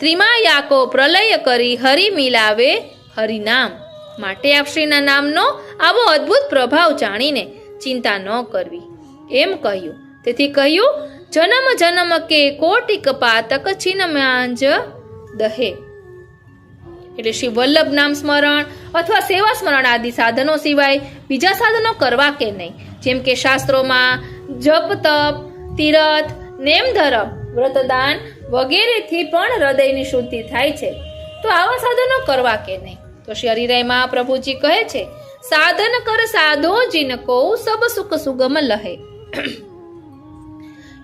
A: ત્રિમાયાકો પ્રલય કરી હરિ મિલાવે હરિનામ. માટે આપશ્રીના નામનો આવો અદ્ભુત પ્રભાવ જાણીને ચિંતા ન કરવી એમ કહ્યું. તેથી કહ્યું, જન્મ જન્મ કે કોટિક પાતક ચિન્માંજ દહે. એટલે શ્રી વલ્લભ નામ સ્મરણ અથવા સેવા સ્મરણ આદિ સાધનો સિવાય બીજા સાધનો કરવા કે નહીં. જેમ કે શાસ્ત્રોમાં જપ તપ તીરથ નેમ ધરમ વ્રતદાન વગેરેથી પણ હૃદયની શુદ્ધિ થાય છે, તો આવા સાધનો કરવા કે નહીં. તો શ્રી હરિરાય મહાપ્રભુજી કહે છે, સાધન કર સાધો જીન કો સબ સુખ સુગમ લહે.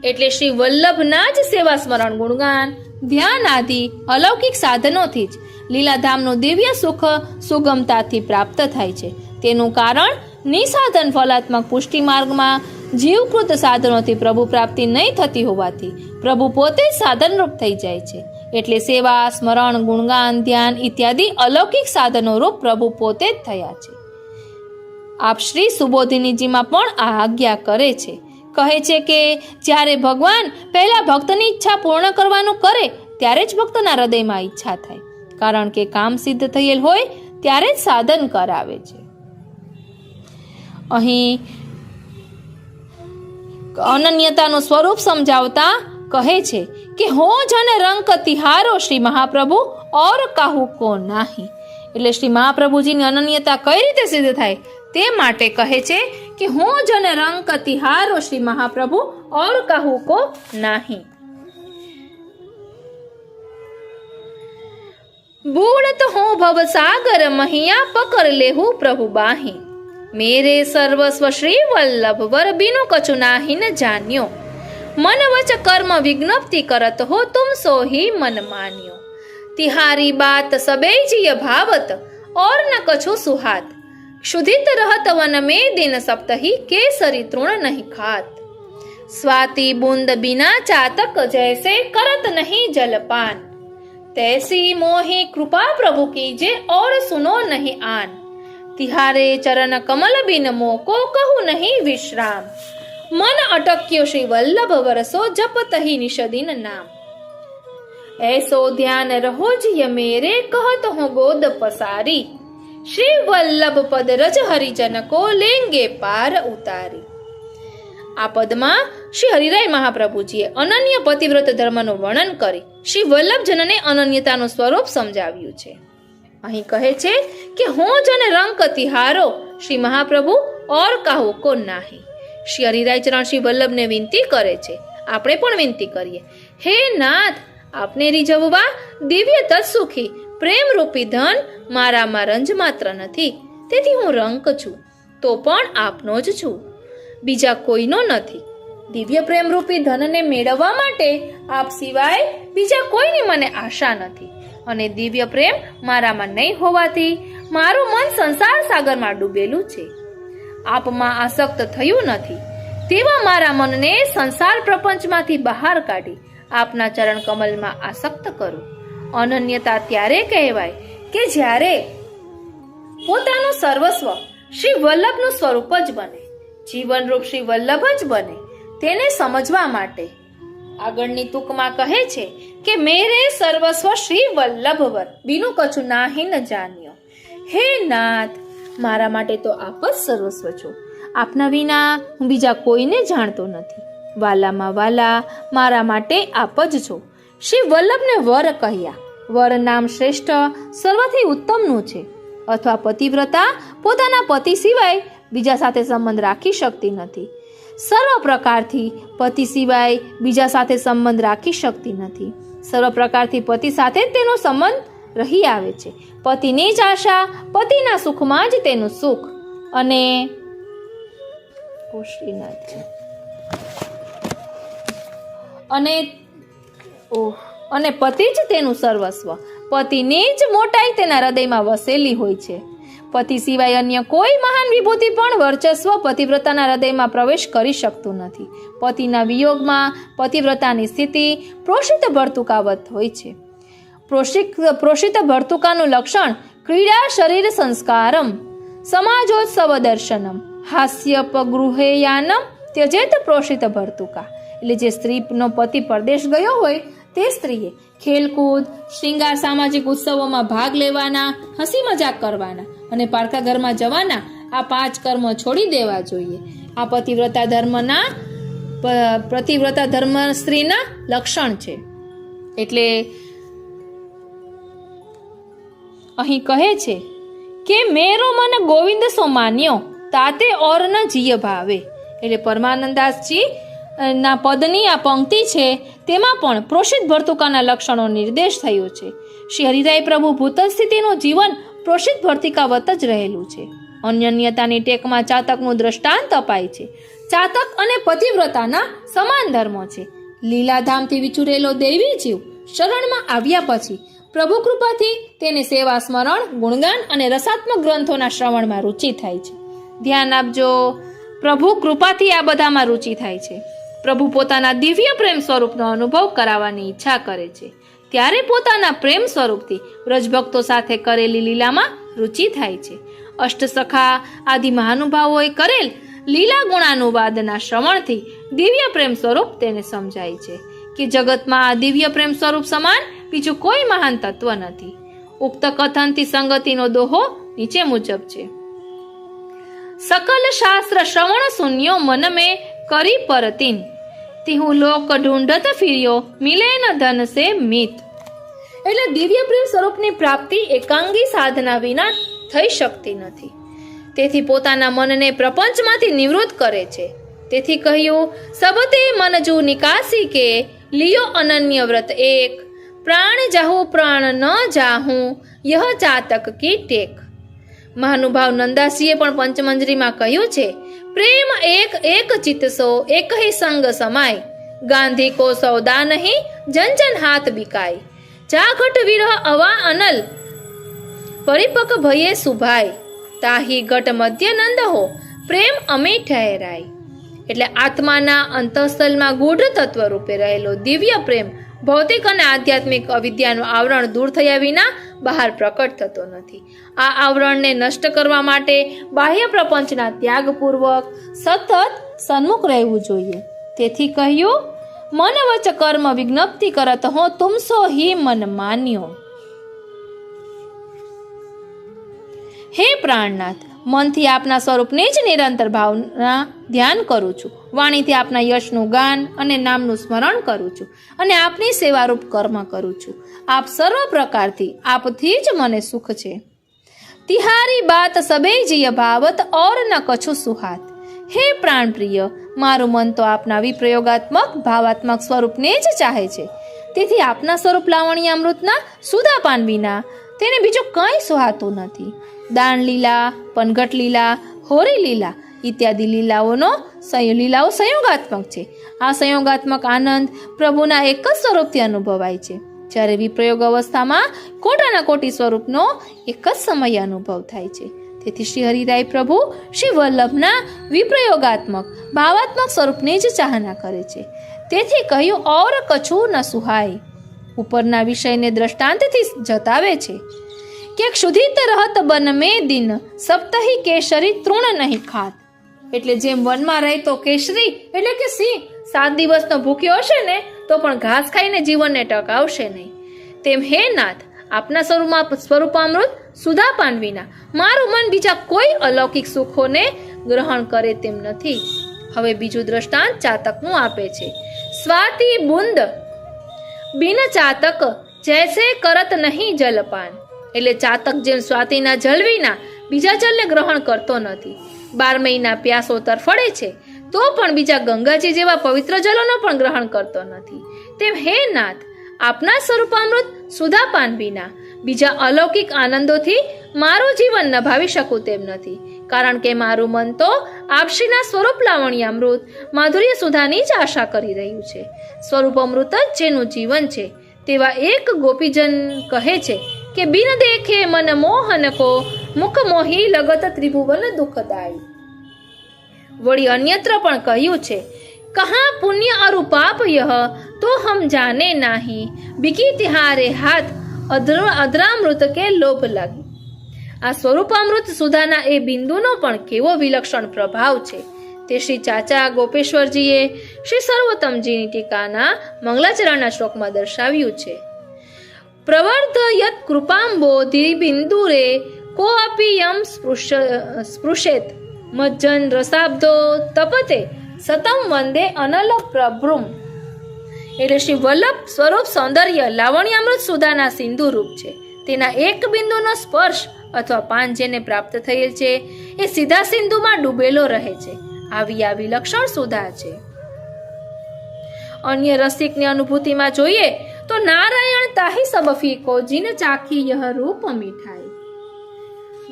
A: એટલે શ્રી વલ્લભના જ સેવા સ્મરણ ગુણગાન ધ્યાન આદિ અલૌકિક સાધનોથી જ લીલાધામનું દિવ્ય સુખ સુગમતાથી પ્રાપ્ત થાય છે. તેનું કારણ નિસાધન ફલાત્મક પુષ્ટિ માર્ગમાં જીવકૃત સાધનોથી પ્રભુ પ્રાપ્તિ નહીં થતી હોવાથી પ્રભુ પોતે જ સાધનરૂપ થઈ જાય છે. એટલે સેવા સ્મરણ ગુણગાન ધ્યાન ઇત્યાદિ અલૌકિક સાધનો રૂપ પ્રભુ પોતે જ થયા છે. આપ શ્રી સુબોધિનીજીમાં પણ આ આજ્ઞા કરે છે. કહે છે કે જ્યારે ભગવાન પહેલા ભક્તની ઈચ્છા પૂર્ણ કરવાનું કરે ત્યારે જ ભક્તના હૃદયમાં ઈચ્છા થાય, કારણ કે કામ સિદ્ધ થયેલ હોય ત્યારે જ સાધન કરાવે છે. અહીં અનન્યતાનું સ્વરૂપ સમજાવતા કહે છે કે હો જન રંક તિહારો શ્રી મહાપ્રભુ ઓર કાહુ કો નાહી. એટલે શ્રી મહાપ્રભુજીની અનન્યતા કઈ રીતે સિદ્ધ થાય તે માટે કહે છે કે હું જન રંક તિહારો શ્રી મહાપ્રભુ ઓર કાહુ કો નાહી. बूढ़त हूँ भव सागर महिया पकड़ लेहू प्रभु बाही. मेरे सर्वस्व श्री वल्लभ वर बिनु कछु नाही न जान्यो. मन वच कर्म विज्ञप्ति करत हो तुम सो ही मन मान्यो. तिहारी बात सबे जिय भावत और न कछु सुहात. क्षुधित रहत वन में दिन सप्तही केसरी तृण नहीं खात. स्वाति बूंद बिना चातक जैसे करत नहीं जलपान. तैसी मोहि कृपा प्रभु कीजे और सुनो नहीं आन. तिहारे चरण कमल बिन मोको कहू नहीं विश्राम. मन अटक्यो श्री वल्लभ वरसो जपत ही निषदिन नाम. ऐसो ध्यान रहो जिय मेरे कहत हो गोद पसारी. श्री वल्लभ पद रज हरिजन को लेंगे पार उतारी. આ પદમાં શ્રી હરિરાય મહાપ્રભુજીએ અનન્ય પતિવ્રત ધર્મનું વર્ણન કરી શ્રી વલ્લભજનને અનન્યતાનું સ્વરૂપ સમજાવ્યું છે. અહીં કહે છે કે હું જન રંક તિહારો શ્રી મહાપ્રભુ ઓર કાહુ કો નાહી. શ્રી હરિરાય ચરણ શ્રી વલ્લભને વિનંતી કરે છે, આપણે પણ વિનંતી કરીએ, હે નાથ, આપને રીઝવવા દિવ્ય તત્સુખી પ્રેમ રૂપી ધન મારામાં રંજ માત્ર નથી. તેથી હું રંક છું તો પણ આપનો જ છું, બીજા કોઈનો નથી. દિવ્ય પ્રેમ રૂપી ધનને મેળવવા માટે આપ સિવાય બીજા કોઈની મને આશા નથી, અને દિવ્ય પ્રેમ મારામાં નહીં હોવાથી મારું મન સંસાર સાગરમાં ડૂબેલું છે. આપમાં આસક્ત થયું નથી તેવા મારા મનને સંસાર પ્રપંચમાંથી બહાર કાઢી આપના ચરણ કમલમાં આસક્ત કરું. અનન્યતા ત્યારે કહેવાય કે જ્યારે પોતાનું સર્વસ્વ શ્રી વલ્લભનું સ્વરૂપ જ બને, જીવનરૂપ શ્રી વલ્લભ જ બને. તેને સમજવા માટે આગળની તુકમાં કહે છે કે મેરે સર્વસ્વ શ્રી વલ્લભ વર બીનું કછું નાહી ન જાન્યો. હે નાથ, મારા માટે તો આપ જ સર્વસ્વ છો, આપના વિના હું બીજા કોઈને જાણતો નથી. વાલામાં વાલા મારા માટે આપ જ છો. શ્રી વલ્લભને વર કહ્યા. વર નામ શ્રેષ્ઠ સર્વથી ઉત્તમનું છે. અથવા પતિવ્રતા પોતાના પતિ સિવાય બીજા સાથે સંબંધ રાખી શકતી નથી. સર્વ પ્રકારથી પતિ સિવાય બીજા સાથે સંબંધ રાખી શકતી નથી. સર્વ પ્રકારથી પતિ સાથે તેનો સંબંધ રહી આવે છે. પતિની જ આશા, પતિના સુખમાં જ તેનું સુખ. અને અને પતિ જ તેનું સર્વસ્વ. પતિની જ મોટાઈ તેના હૃદયમાં વસેલી હોય છે. પતિ સિવાય અન્ય કોઈ મહાન વિભૂતિ પણ વર્ચસ્વ પતિવ્રતાના હૃદયમાં પ્રવેશ કરી શકતું નથી. પતિના વિયોગમાં પતિવ્રતાની સ્થિતિ પ્રોષિત ભરતુકાવત હોય છે. પ્રોષિત ભર્તુકાનું લક્ષણ ક્રીડા શરીર સંસ્કારમ સમાજોત્સવ દર્શનમ હાસ્યપગૃહેયાનમ ત્યજેત પ્રોષિત ભર્તુકા. એટલે જે સ્ત્રીનો પતિ પરદેશ ગયો હોય તે સ્ત્રીએ ખેલકૂદ, શૃંગાર, સામાજિક ઉત્સવોમાં ભાગ લેવાના, હસી મજાક કરવાના અને પારકા ઘરમાં જવાના આ 5 કર્મો છોડી દેવા જોઈએ. આ પતિવ્રતા ધર્મ સ્ત્રીના લક્ષણ છે. એટલે અહીં કહે છે કે મેરો મન ગોવિંદ સો માન્યો તાતે ઓર ન જીય ભાવે. એટલે પરમાનંદાસજી ના પદની આ પંક્તિ છે તેમાં પણ પ્રોષિત ભર્તુકાના લક્ષણો નિર્દેશ થયો છે. શ્રી હરિરાય પ્રભુ ભૂત સ્થિતિનું જીવન પ્રોષિત ભર્તિકાવત જ રહેલું છે. અન્યન્યતાની ટેકમાં ચાતકનું દ્રષ્ટાંત અપાય છે. ચાતક અને પતિવ્રતાના સમાન ધર્મો છે. લીલાધામથી વિચુરેલો દૈવી જીવ શરણમાં આવ્યા પછી પ્રભુ કૃપાથી તેને સેવા, સ્મરણ, ગુણગાન અને રસાત્મક ગ્રંથોના શ્રવણમાં રુચિ થાય છે. ધ્યાન આપજો, પ્રભુ કૃપાથી આ બધામાં રુચિ થાય છે. પ્રભુ પોતાના દિવ્ય પ્રેમ સ્વરૂપનો અનુભવ કરાવવાની ઈચ્છા કરે છે ત્યારે પોતાના પ્રેમ સ્વરૂપથી વ્રજભક્તો સાથે કરેલી લીલામાં રુચિ થાય છે. અષ્ટસખા આદિ મહાનુભાવોએ કરેલ લીલા ગુણાનુવાદના શ્રવણથી દિવ્ય પ્રેમ સ્વરૂપ તેને સમજાય છે કે જગતમાં આ દિવ્ય પ્રેમ સ્વરૂપ સમાન બીજું કોઈ મહાન તત્વ નથી. ઉક્ત કથનથી સંગતિનો દોહો નીચે મુજબ છે. સકલ શાસ્ત્ર શ્રવણ શૂન્યો મન મેં કરી પરતીન તિહું લોક ઢૂંઢત ફિર્યો મિલે ન ધન સે મિત. એટલે દિવ્ય પ્રેમ સ્વરૂપની પ્રાપ્તિ એકાંગી સાધના વિના થઈ શકતી નથી. તેથી પોતાના મનને પ્રપંચમાંથી નિવૃત્ત કરે છે. તેથી કહ્યું, સબતે મન જુ નિકાસી કે લિયો અનન્ય વ્રત એક પ્રાણ જાહુ પ્રાણ ન જાહું યહ ચાતક કી ટેક. મહાનુભાવ નંદાસીએ પણ પંચમંજરીમાં કહ્યું છે, પ્રેમ એક એક ચિત્તસો એક હી સંગ સમાય ગાંધી કો સૌદા નહીં જન જન હાથ બિકાય ચાઘટ વિરહ અવા અનલ પરિપક ભયે સુભાય તાહી ઘટ મધ્ય નંદ હો પ્રેમ અમે ઠહેરાય. એટલે આત્માના અંતઃસ્થલમાં ગૂઢ તત્વ રૂપે રહેલો દિવ્ય પ્રેમ ભૌતિક અને આધ્યાત્મિક અવિદ્યાનું આવરણ દૂર થયા વિના બહાર પ્રકટ થતો નથી. આ આવરણને નષ્ટ કરવા માટે બાહ્ય પ્રપંચના ત્યાગપૂર્વક સતત સન્મુખ રહેવું જોઈએ. તેથી કહ્યું, મન વચ કર્મ વિજ્ઞપ્તિ કરત હો તુમસો હી મન માન્યો. હે પ્રાણનાથ, મનથી આપના સ્વરૂપને જ નિરંતર ભાવના ધ્યાન કરું છું. વાણીથી આપના યશનું ગાન અને નામનું સ્મરણ કરું છું અને આપની સેવારૂપ કર્મ કરું છું. આપ સર્વ પ્રકારથી આપથી જ મને સુખ છે. તિહારી બાત સબે જીય ભાવત ઓર ન કછું સુહાત. હે પ્રાણ પ્રિય, મારું મન તો આપના વિપ્રયોગાત્મક ભાવાત્મક સ્વરૂપને જ ચાહે છે. તેથી આપના સ્વરૂપ લાવણ્યામૃતના સુધાપાન વિના તેને બીજું કંઈ સુહાતું નથી. દાન લીલા, પનઘટ લીલા, હોરી લીલા ઇત્યાદિ લીલાઓ સંયોગાત્મક છે. આ સંયોગાત્મક આનંદ પ્રભુના એક જ સ્વરૂપથી અનુભવાય છે. જ્યારે વિપ્રયોગ અવસ્થામાં કોટાના કોટી સ્વરૂપનો એક જ સમય અનુભવ થાય છે. તેથી શ્રી હરિરાય પ્રભુ શ્રી વલ્લભના વિપ્રયોગાત્મક ભાવાત્મક સ્વરૂપની જ ચાહના કરે છે. તેથી કહ્યું, ઓર કછું ન સુહાય. ઉપરના વિષયને દ્રષ્ટાંતથી જતાવે છે કે ક્ષુધિત રહત બન મેં દિન સપ્તહી કેસરી તૃણ નહીં ખાત. એટલે જેમ વનમાં રહેતો કેસરી એટલે કે સિંહ 7 દિવસનો ભૂખ્યો હશે ને તો પણ ઘાસ ખાઈને જીવનને ટકાવશે નહીં, તેમ હે નાથ, આપના સ્વરૂપામૃત સુધાપાન વિના મારું મન બીજા કોઈ અલૌકિક સુખોને ગ્રહણ કરે તેમ નથી. હવે બીજું દ્રષ્ટાંત ચાતકનું આપે છે. સ્વાતિ બુંદ બિન ચાતક જૈસે કરત નહીં જલપાન. એટલે ચાતક જેમ સ્વાતિના જલ વિના બીજા જલને ગ્રહણ કરતો નથી, 12 મહિના પ્યાસો તરફડે છે તો પણ બીજા ગંગાજી જેવા પવિત્ર જલોનો પણ ગ્રહણ કરતો નથી, તેમ હે નાથ, આપના સ્વરૂપામૃત સુધાપાન વિના બીજા અલૌકિક આનંદોથી મારું જીવન નભાવી શકું તેમ નથી. કારણ કે મારું મન તો આપશ્રીના સ્વરૂપ લાવણ્યામૃત માધુર્ય સુધાની જ આશા કરી રહ્યું છે. સ્વરૂપ અમૃત જ જેનું જીવન છે. તેવા એક ગોપીજન કહે છે કે બિન દેખે મન મોહન કો મુખ મોહી લગત ત્રિભુવન દુઃખદાય. વળી અન્યત્ર પણ કહ્યું છે, કહા પુણ્ય અરુ પાપ યહ તો હમ જાને નાહી બિકી તિહારે હાથ અધરામૃત કે લોભ લાગી. આ સ્વરૂપામૃત સુધાના એ બિંદુનો પણ કેવો વિલક્ષણ પ્રભાવ છે તે શ્રી ચાચા ગોપેશ્વરજીએ શ્રી સર્વોત્તમજીની ટીકાના મંગલાચરણના શ્લોકમાં દર્શાવ્યું છે. પ્રવર્ધયત કૃપાંબોધિ બિંદુરે કોઅપી યમ સ્પૃશેત મજ્જન રસાબ્દો તપતે સતમ વંદે અનલ પ્રભ્રુમ. એટલે શ્રી વલ્લભ સ્વરૂપ સૌંદર્ય લાવણ્યામૃત સુધાના સિંધુ રૂપ છે. તેના એક બિંદુનો સ્પર્શ અથવા પાન જેને પ્રાપ્ત થયેલ છે એ સીધા સિંધુમાં ડૂબેલો રહે છે. આવી વિલક્ષણ સુધા છે. અન્ય રસિકની અનુભૂતિમાં જોઈએ તો નારાયણ તાહી સબ ફીકો જીન ચાખી યહ રૂપ મીઠાઈ.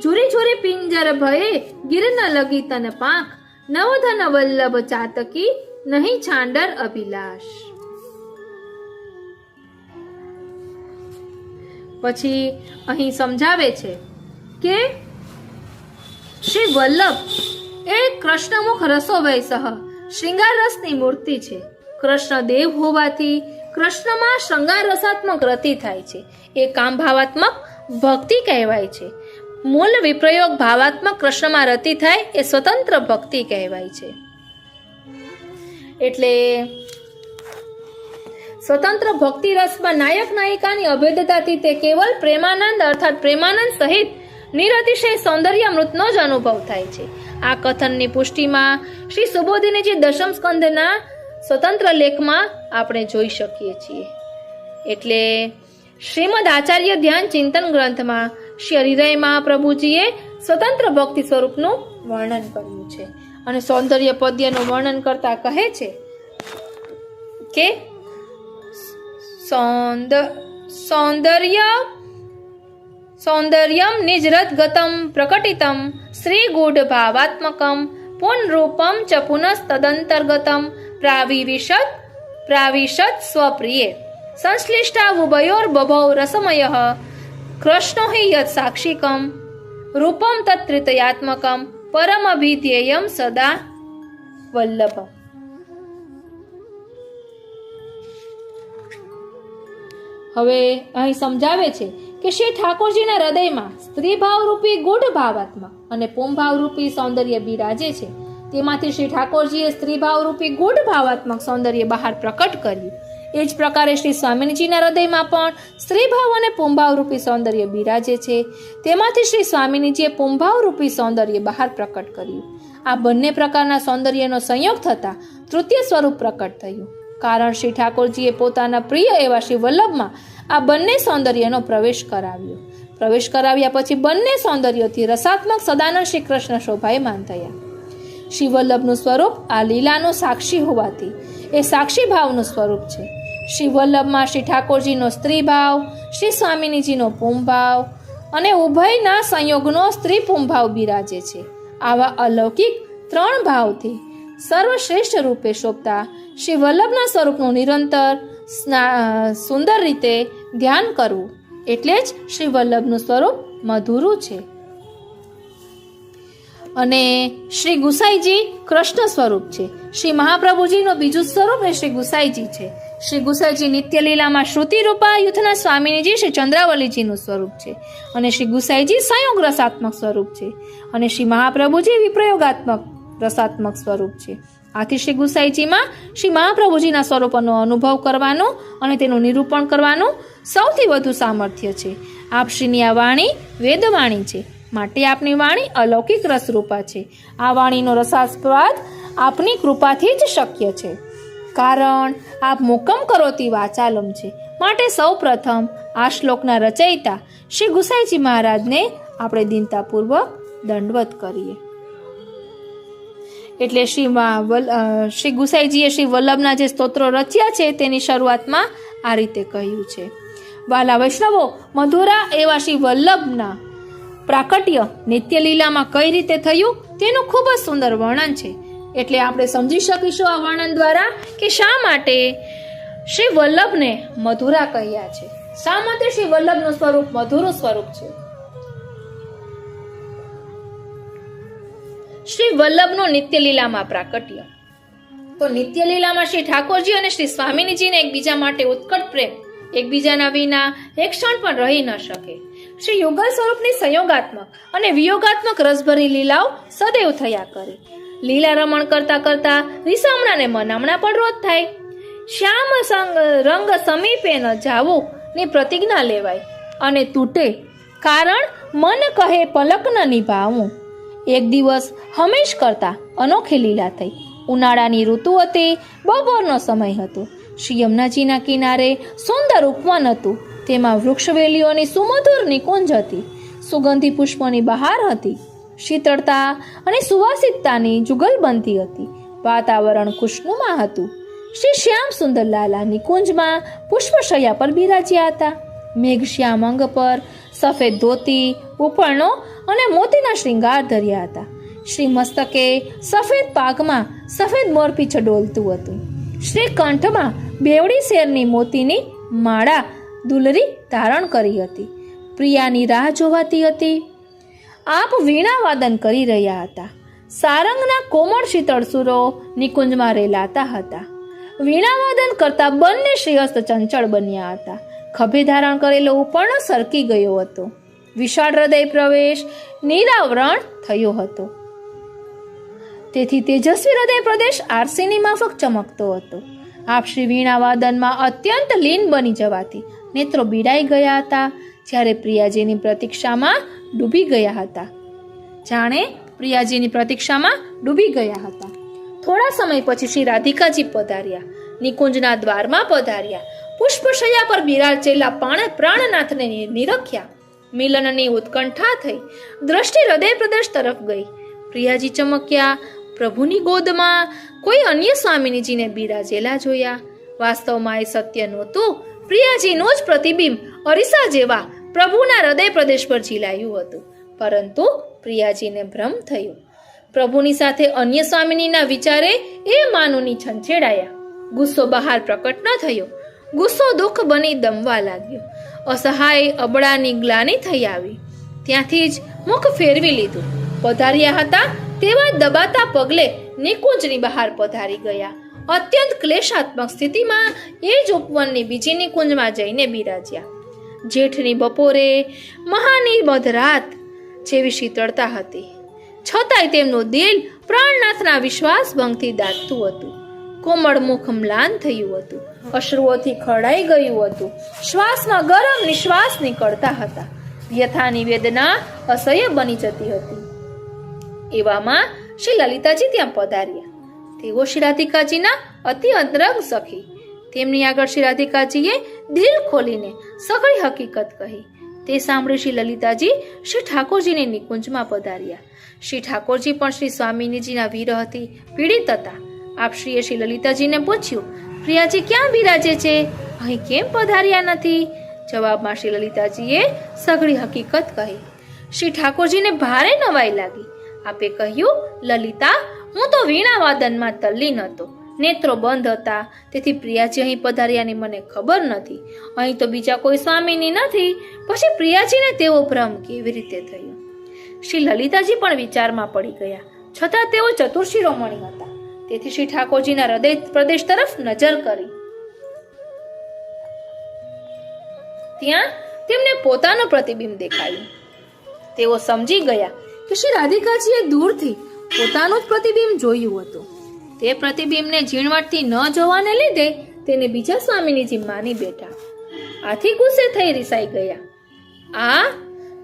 A: ઝુરી ઝુરી પિંજર ભયે ગિર ન લગી તન પાંખ નવધન વલ્લભ ચાતકી નહીં છાંડર અભિલાષ. પછી અહીં સમજાવે છે કે શ્રી વલ્લભ એ કૃષ્ણમુખ રસોવૈસહ શૃંગાર રસની મૂર્તિ છે. કૃષ્ણ દેવ હોવાથી કૃષ્ણમાં શૃંગાર રસાત્મક રતિ થાય છે. એ કામ ભાવાત્મક ભક્તિ કહેવાય છે. મૂળ વિપ્રયોગ ભાવાત્મક કૃષ્ણમાં રતિ થાય એ સ્વતંત્ર ભક્તિ કહેવાય છે. એટલે સ્વતંત્ર ભક્તિ રસમાં નાયક નાયિકાની અભેદતાથી તે કેવલ પ્રેમાનંદ અર્થાત પ્રેમાનંદ સહિત નિરતિશય સૌંદર્યામૃતનો જ અનુભવ થાય છે. આ કથનની પુષ્ટિમાં શ્રી સુબોધિનીજી દશમ સ્કંદના સ્વતંત્ર લેખમાં આપણે જોઈ શકીએ છીએ. એટલે શ્રીમદ આચાર્ય ધ્યાન ચિંતન ગ્રંથમાં શ્રી હરિરાય મહાપ્રભુજીએ સ્વતંત્ર ભક્તિ સ્વરૂપનું વર્ણન કર્યું છે. અને સૌંદર્ય પદ્યનું વર્ણન કરતા કહે છે કે સૌંદર્યમ નિજરત ગતમ પ્રકટિતમ શ્રી ગૂઢ ભાવાત્મકમ પુનરૂપમ ચ પુનસ્તદંતર્ગતમ પ્રાવિશત સ્વપ્રિયે સંશ્લિષ્ટા ઉભયોર બભૌ રસમયઃ કૃષ્ણો હિ યત સાક્ષિકમ રૂપમ તત્રિતયાત્મકમ પરમભિધ્યેયમ સદા વલ્લભ. હવે અહીં સમજાવે છે કે શ્રી ઠાકોરજીના હૃદયમાં સ્ત્રી ભાવ રૂપી ગૂઢ ભાવાત્મક અને પુંભાવ રૂપી સૌંદર્ય બિરાજે છે. તેમાંથી શ્રી ઠાકોરજીએ સ્ત્રી ભાવ રૂપી ગૂઢ ભાવાત્મક સૌંદર્ય બહાર પ્રકટ કર્યું. એ જ પ્રકારે શ્રી સ્વામિનીજીના હૃદયમાં પણ સ્ત્રી ભાવ અને પુંભાવ રૂપી સૌંદર્ય બિરાજે છે. તેમાંથી શ્રી સ્વામિનીજીએ પુંભાવ રૂપી સૌંદર્ય બહાર પ્રકટ કર્યું. આ બંને પ્રકારના સૌંદર્યનો સંયોગ થતા તૃતીય સ્વરૂપ પ્રકટ થયું. કારણ શ્રી ઠાકોરજીએ પોતાના પ્રિય એવા શ્રી વલ્લભમાં આ બંને સૌંદર્યનો પ્રવેશ કરાવ્યો. પ્રવેશ કરાવ્યા પછી બંને સૌંદર્યોથી રસાત્મક સદાનંદ શ્રી કૃષ્ણ શોભાયમાન થયા. શ્રી વલ્લભનું સ્વરૂપ આ લીલાનું સાક્ષી હોવાથી એ સાક્ષી ભાવનું સ્વરૂપ છે. શ્રી વલ્લભમાં શ્રી ઠાકોરજીનો સ્ત્રી ભાવ, શ્રી સ્વામિનીજીનો પુંભાવ અને ઉભયના સંયોગનો સ્ત્રી પુંભાવ બિરાજે છે. આવા અલૌકિક ત્રણ ભાવથી સર્વશ્રેષ્ઠ રૂપે શોભતા શ્રી વલ્લભના સ્વરૂપનું નિરંતર સુંદર રીતે ધ્યાન કરવું એટલે જ શ્રી વલ્લભનું સ્વરૂપ મધુરું છે. અને શ્રી ગુસાઈજી કૃષ્ણ સ્વરૂપ છે. શ્રી મહાપ્રભુજીનું બીજું સ્વરૂપ એ શ્રી ગુસાઈજી છે. શ્રી ગુસાઈજી નિત્ય લીલામાં શ્રુતિ રૂપા યુથના સ્વામિનીજી શ્રી ચંદ્રાવલીજીનું સ્વરૂપ છે. અને શ્રી ગુસાઈજી સંયોગ રસાત્મક સ્વરૂપ છે. અને શ્રી મહાપ્રભુજી વિપ્રયોગાત્મક રસાત્મક સ્વરૂપ છે. આથી શ્રી ગુસાઈજીમાં શ્રી મહાપ્રભુજીના સ્વરૂપનો અનુભવ કરવાનો અને તેનું નિરૂપણ કરવાનું સૌથી વધુ સામર્થ્ય છે. આપશ્રીની આ વાણી વેદવાણી છે, માટે આપની વાણી અલૌકિક રસરૂપા છે. આ વાણીનો રસાસ્વાદ આપની કૃપાથી જ શક્ય છે. કારણ આપ મુકમ કરોતી વાચાલમ છે. માટે સૌ પ્રથમ આ શ્લોકના રચયિતા શ્રી ગુસાઈજી મહારાજને આપણે દીનતાપૂર્વક દંડવત કરીએ. એટલે શ્રી ગુસાઈજીએ શ્રી વલ્લભના જે સ્તોત્રો રચ્યા છે તેની શરૂઆતમાં આ રીતે કહ્યું છે: વાલા વૈષ્ણવો, મધુરા એવા શ્રી વલ્લભના પ્રાકટ્ય નિત્ય લીલામાં કઈ રીતે થયું તેનું ખૂબ જ સુંદર વર્ણન છે. એટલે આપણે સમજી શકીશું આ વર્ણન દ્વારા કે શા માટે શ્રી વલ્લભને મધુરા કહ્યા છે, શા માટે શ્રી વલ્લભનું સ્વરૂપ મધુરું સ્વરૂપ છે. શ્રી વલ્લભનું નિત્ય લીલામાં પ્રાકટ્ય. તો નિત્ય લીલામાં શ્રી ઠાકોરજી અને શ્રી સ્વામિનીજીને એકબીજા માટે ઉત્કટ પ્રેમ એકબીજાના વિના એક ક્ષણ પણ રહી ન શકે. શ્રી યુગલ સ્વરૂપની સંયોગાત્મક અને વિયોગાત્મક રસભરી લીલાઓ સદૈવ થયા કરે. લીલા રમણ કરતા કરતા રીસામણાને મનામણા પણ રોજ થાય. શ્યામ રંગ સમીપે ન જાવું ની પ્રતિજ્ઞા લેવાય અને તૂટે, કારણ મન કહે પલક ન નિભાવું. એક દિવસ હંમેશ કરતા અનોખી લીલા થઈ. ઉનાળાની ઋતુ હતી, બપોરનો સમય હતો. શ્રી યમુનાજીના કિનારે સુંદર ઉપવન હતું. તેમાં વૃક્ષવેલીઓની સુમધુર નિકુંજ હતી. સુગંધી પુષ્પોની બહાર હતી. શીતળતા અને સુવાસિતતાની જુગલબંધી હતી. વાતાવરણ ખુશનુમા હતું. શ્રી શ્યામ સુંદર લાલા નિકુંજમાં પુષ્પશૈયા પર બિરાજ્યા હતા. મેઘશ્યામ અંગ પર સફેદ ધોતી, ઉપરણો અને મોતીના શ્રૃંગાર ધર્યા હતા. શ્રી મસ્તકે સફેદ પાકમાં સફેદ મોરપીછ ડોલતું હતું. શ્રી કંઠમાં બેવડી શેરની મોતીની માળા દુલરી ધારણ કરી હતી. પ્રિયાની રાહ જોવાતી હતી. આપ વીણા વાદન કરી રહ્યા હતા. સારંગના કોમળ શીતળ સુરો નિકુંજમાં રેલાતા હતા. વીણા વાદન કરતા બંને શ્રીહસ્ત ચંચળ બન્યા હતા. ખભે ધારણ કરેલો ઉપર્ણ સરકી ગયો હતો. વિશાળ હૃદય પ્રવેશ નિરાવરણ થયો હતો. તેથી તેજસ્વી હૃદય પ્રદેશ આરસીની માફક ચમકતો હતો. આપ શ્રી વીણા વાદનમાં અત્યંત લીન બની જવાથી નેત્રો બીડાઈ ગયા હતા. જ્યારે પ્રિયાજીની પ્રતીક્ષામાં ડૂબી ગયા હતા. થોડા સમય પછી શ્રી રાધિકાજી પધાર્યા. નિકુંજના દ્વારમાં પધાર્યા. પુષ્પશૈયા પર બિરાજેલા પ્રાણનાથને નિરખ્યા. મિલનની ઉત્કંઠા થઈ. દ્રષ્ટિ હૃદય પ્રદેશ તરફ ગઈ. પ્રિયાજી ચમક્યા. પ્રભુની ગોદમાં કોઈ અન્ય સ્વામિનીજીને બિરાજેલા જોયા. વાસ્તવમાં એ સત્ય નહોતું. પ્રિયાજીનું જ પ્રતિબિંબ અરીસા જેવા પ્રભુના હૃદય પ્રદેશ પર ઝીલાયું હતું. પરંતુ પ્રિયાજીને ભ્રમ થયો. પ્રભુની સાથે અન્ય સ્વામિનીના વિચારે એ માનુની છંછેડાયા. ગુસ્સો બહાર પ્રકટ ન થયો. ગુસ્સો દુઃખ બની દમવા લાગ્યો. અસહાય અબળાની ગ્લાની થઈ આવી. ત્યાંથી જ મુખ ફેરવી લીધું. પધાર્યા હતા તેવા દબાતા પગલે નિકુંજની બહાર પધારી ગયા. અત્યંત ક્લેશાત્મક સ્થિતિમાં એ જ ઉપવનની બીજી નિકુંજમાં જઈને બિરાજ્યા. જેઠની બપોરે મહાની મધરાત જેવી શીતળતા હતી. છતાંય તેમનું દિલ પ્રાણનાથના વિશ્વાસ ભંગથી દાટતું હતું. કોમળ મુખ મ્લાન થયું હતું. અશ્રુઓથી ખરડાઈ ગયું હતું. શ્વાસમાં ગરમ નિશ્વાસ નીકળતા હતા. વ્યથાની વેદના અસહ્ય બની જતી હતી. એવામાં શ્રી લલિતાજી ત્યાં પધાર્યા. તેઓ શ્રી રાધિકાજીના અતિ અંતરંગ સખી. તેમની આગળ શ્રી રાધિકાજીએ દિલ ખોલીને સઘળી હકીકત કહી. તે સાંભળી શ્રી લલિતાજી શ્રી ઠાકોરજીની નિકુંજમાં પધાર્યા. શ્રી ઠાકોરજી પણ શ્રી સ્વામિનીજીના વિરહથી પીડિત હતા. આપશ્રીએ શ્રી લલિતાજીને પૂછ્યું, પ્રિયાજી ક્યાં બિરાજે છે? અહીં કેમ પધાર્યા નથી? જવાબમાં શ્રી લલિતાજીએ સઘળી હકીકત કહી. શ્રી ઠાકોરજીને ભારે નવાઈ લાગી. આપે કહ્યું, લલિતા, હું તો વીણા વાદનમાં તલ્લીન હતો. નેત્રો બંધ હતા. તેથી પ્રિયાજી અહીં પધાર્યાની મને ખબર નથી. અહીં તો બીજા કોઈ સ્વામીની નથી. પછી પ્રિયાજીને તેવો ભ્રમ કેવી રીતે થયો? શ્રી લલિતાજી પણ વિચારમાં પડી ગયા. છતાં તેઓ ચતુર શિરોમણી હતા. તેથી શ્રી ઠાકોરજીના હૃદય પ્રદેશ તરફ નજર કરી. ત્યાં તેમને પોતાનું પ્રતિબિંબ દેખાયું. તેઓ સમજી ગયા કે શ્રી રાધિકાજીએ દૂરથી પોતાનું જ પ્રતિબિંબ જોયું હતું. તે પ્રતિબિંબને ઝીણવટથી ન જોવાને લીધે તેને બીજા સ્વામિનીજી માની બેઠા. આથી ગુસ્સે થઈ રિસાઈ ગયા. આ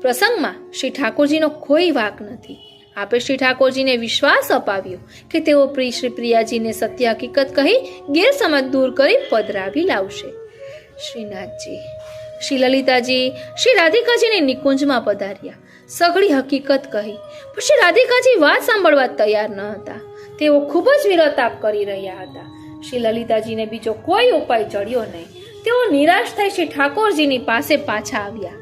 A: પ્રસંગમાં શ્રી ઠાકોરજીનો કોઈ વાંક નથી. આપે શ્રી ઠાકોરજીને વિશ્વાસ અપાવ્યો કે તેઓ શ્રી પ્રિયાજીને સત્ય હકીકત કહી ગેરસમજ દૂર કરી પધરાવી લાવશે. શ્રીનાથજી, શ્રી લલિતાજી શ્રી રાધિકાજીની નિકુંજમાં પધાર્યા. સઘળી હકીકત કહી. પછી રાધિકાજી વાત સાંભળવા તૈયાર ન હતા. તેઓ ખૂબ જ વિરતાપ કરી રહ્યા હતા. શ્રી લલિતાજીને બીજો કોઈ ઉપાય જડ્યો નહીં. તેઓ નિરાશ થઈ શ્રી ઠાકોરજીની પાસે પાછા આવ્યા.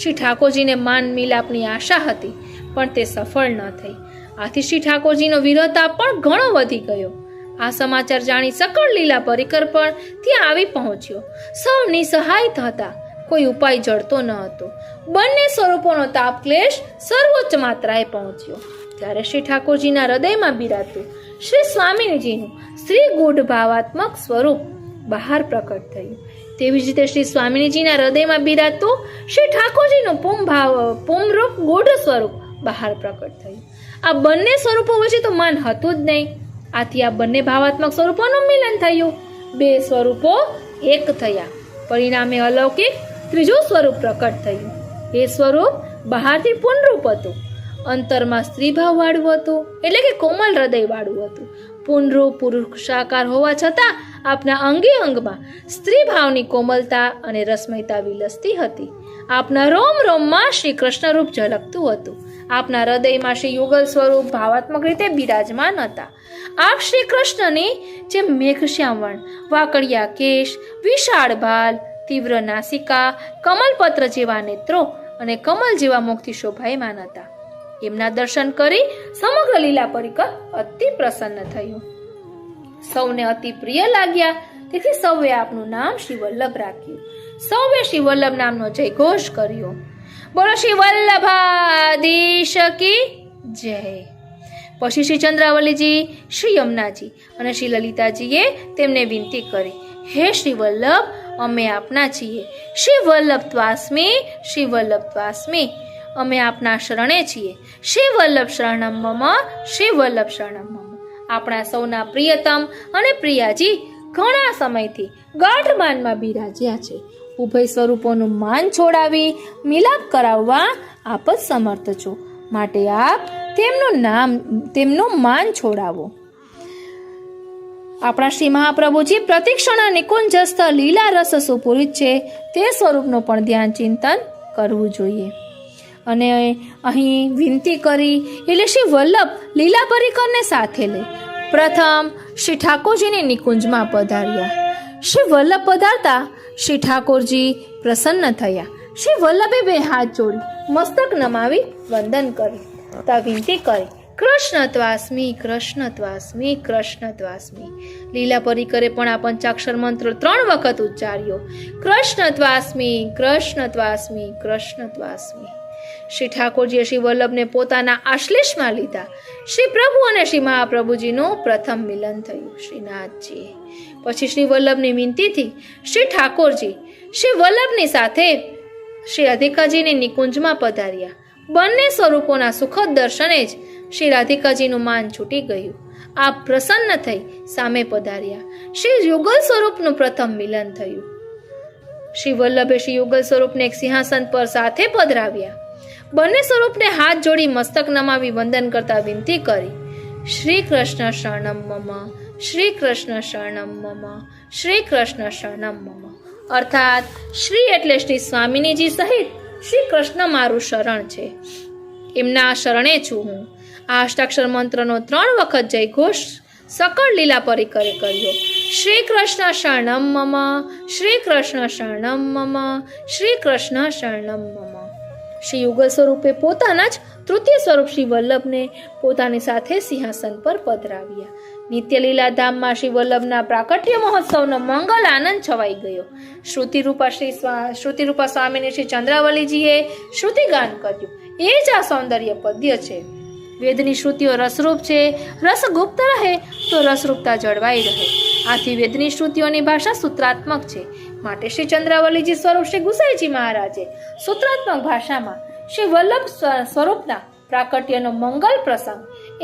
A: શ્રી ઠાકોરજીને માન મિલાપની આશા હતી, પણ તે સફળ ન થઈ. આથી શ્રી ઠાકોરજીનો વિરતાપ પણ ઘણો વધી ગયો. આ સમાચાર જાણી સકળ લીલા પરિકર પણ ત્યાં આવી પહોંચ્યો. સૌ નિસહાય હતા. કોઈ ઉપાય જડતો ન હતો. બંને સ્વરૂપોનો તાપ ક્લેશ સર્વોચ્ચ માત્રાએ પહોંચ્યો. ત્યારે શ્રી ઠાકોરજીના હૃદયમાં બિરાતું શ્રી સ્વામિનીજીનું શ્રી ગૂઢ ભાવાત્મક સ્વરૂપ બહાર પ્રકટ થયું. તેવી જ રીતે શ્રી સ્વામિનીજીના હૃદયમાં બિરાજતું શ્રી ઠાકોરજીનું પૂમરૂપ ગૂઢ સ્વરૂપ બહાર પ્રકટ થયું. આ બંને સ્વરૂપો વચ્ચે તો માન હતું જ નહીં. આથી આ બંને ભાવાત્મક સ્વરૂપોનું મિલન થયું. બે સ્વરૂપો એક થયા. પરિણામે અલૌકિક ત્રીજું સ્વરૂપ પ્રકટ થયું. એ સ્વરૂપ બહારથી પૂર્ણરૂપ હતું, અંતરમાં સ્ત્રીભાવ વાળું હતું, એટલે કે કોમલ હૃદય વાળું હતું. પૂર્ણરૂપ પુરુષાકાર હોવા છતાં આપના અંગે અંગમાં સ્ત્રી ભાવની કોમલતા અને રસમયતા વિલસતી હતી. આપના રોમ રોમમાં શ્રી કૃષ્ણ રૂપ ઝલકતું હતું. આપના હૃદયમાં શ્રી યુગલ સ્વરૂપ ભાવાત્મક રીતે બિરાજમાન હતા. આપ શ્રી કૃષ્ણની જેમ મેઘશ્યામ વર્ણ, વાકડિયા કેશ, વિશાળ ભાલ, તીવ્ર નાસિકા, કમલપત્ર જેવા નેત્રો અને કમલ જેવા મુખથી શોભાયમાન હતા. એમના દર્શન કરી સમગ્ર લીલા પરિકર અતિ પ્રસન્ન થયું. સૌને અતિ પ્રિય લાગ્યા. તેથી સૌએ આપનું નામ શ્રી વલ્લભ રાખ્યું. સૌએ શ્રી વલ્લભ નામનો જયઘોષ કર્યો. બોલો શ્રી વલ્લભાધીશ કી જય. પછી શ્રી ચંદ્રાવલીજી, શ્રી યમુનાજી અને શ્રી લલિતાજીએ તેમને વિનંતી કરી, હે શ્રી વલ્લભ, અમે આપના છીએ. શ્રી વલ્લભ ત્વાસ્મી, શ્રી વલ્લભ ત્વાસ્મી, અમે આપના શરણે છીએ. શ્રી વલ્લભ શરણમ મમ, શ્રી વલ્લભ શરણમ મમ. આપણા સૌના પ્રિયતમ અને પ્રિયાજી ઘણા સમયથી ગાઢ માનમાં બિરાજ્યા છે. ઉભય સ્વરૂપોનું માન છોડાવી મિલાપ કરાવવા આપ જ સમર્થ છો. માટે આપ તેમનું માન છોડાવો. આપણા શ્રી મહાપ્રભુજી પ્રતિક્ષણા નિકુંજસ્થ લીલા રસ સુપુરિત છે, તે સ્વરૂપનું પણ ધ્યાન ચિંતન કરવું જોઈએ. અને અહીં વિનંતી કરી એટલે શ્રી વલ્લભ લીલા પરિકરને સાથે લઈ પ્રથમ શ્રી ઠાકોરજીની નિકુંજમાં પધાર્યા. શ્રી વલ્લભ પધારતા શ્રી ઠાકોરજી પ્રસન્ન થયા. શ્રી વલ્લભે બે હાથ જોડી મસ્તક નમાવી વંદન કરી વિનંતી કરી, કૃષ્ણ ત્વાસ્મી, કૃષ્ણ ત્વાસ્મી, કૃષ્ણ ત્વાસ્મી. લીલા પરિકરે પણ આ પંચાક્ષર મંત્ર 3 વખત ઉચ્ચાર્યો. કૃષ્ણ ત્વાસ્મી, કૃષ્ણ ત્વાસ્મી, કૃષ્ણ ત્વાસ્મી. શ્રી ઠાકોરજીએ શ્રી વલ્લભને પોતાના આશ્લેષમાં લીધા. શ્રી પ્રભુ અને શ્રી મહાપ્રભુજીનું પ્રથમ મિલન થયું. શ્રીનાથજી પછી શ્રી વલ્લભની વિનંતીથી શ્રી ઠાકોરજી શ્રી વલ્લભની સાથે શ્રી રાધિકાજીની નિકુંજમાં પધાર્યા. બંને સ્વરૂપોના સુખદ દર્શને જ શ્રી રાધિકાજીનું માન છૂટી ગયું. આપ પ્રસન્ન થઈ સામે પધાર્યા. શ્રી યુગલ સ્વરૂપનું પ્રથમ મિલન થયું. શ્રી વલ્લભે શ્રી યુગલ સ્વરૂપને એક સિંહાસન પર સાથે પધરાવ્યા. બંને સ્વરૂપને હાથ જોડી મસ્તક નમાવી વંદન કરતા વિનંતી કરી, શ્રી કૃષ્ણ શરણમ મમ, શ્રી કૃષ્ણ શરણમ મમ, શ્રી કૃષ્ણ શરણમ મમ. અર્થાત શ્રી એટલે શ્રી સ્વામિનીજી સહિત શ્રી કૃષ્ણ મારું શરણ છે, એમના શરણે છું હું. આ અષ્ટાક્ષર મંત્રનો 3 વખત જયઘોષ સકળ લીલા પરિકરે કર્યો. શ્રી કૃષ્ણ શરણમ મમ, શ્રી કૃષ્ણ શરણમ મમ, શ્રી કૃષ્ણ શરણમ મમ. શ્રી યુગલ સ્વરૂપે પોતાના જ તૃતીય સ્વરૂપ શ્રી વલ્લભને પોતાની સાથે સિંહાસન પર પધરાવ્યા. નિત્ય લીલા ધામમાં શ્રી વલ્લભના પ્રાકટ્ય મહોત્સવનો મંગલ આનંદ છવાઈ ગયો. શ્રુતિરૂપા સ્વામીને શ્રી ચંદ્રાવલીજીએ શ્રુતિગાન કર્યું. એ જ આ સૌંદર્ય પદ્ય છે. વેદની શ્રુતિઓ રસરૂપ છે. રસ ગુપ્ત રહે તો રસરૂપતા જળવાઈ રહે. આથી વેદની શ્રુતિઓની ભાષા સૂત્રાત્મક છે. માટે શ્રી ચંદ્રાવલીજી સ્વરૂપ શ્રી ગુસાઈજી મહારાજે સૂત્રાત્મક ભાષામાં શ્રી વલ્લભ સ્વરૂપના પ્રાકટ્યનો મંગલ પ્રસંગ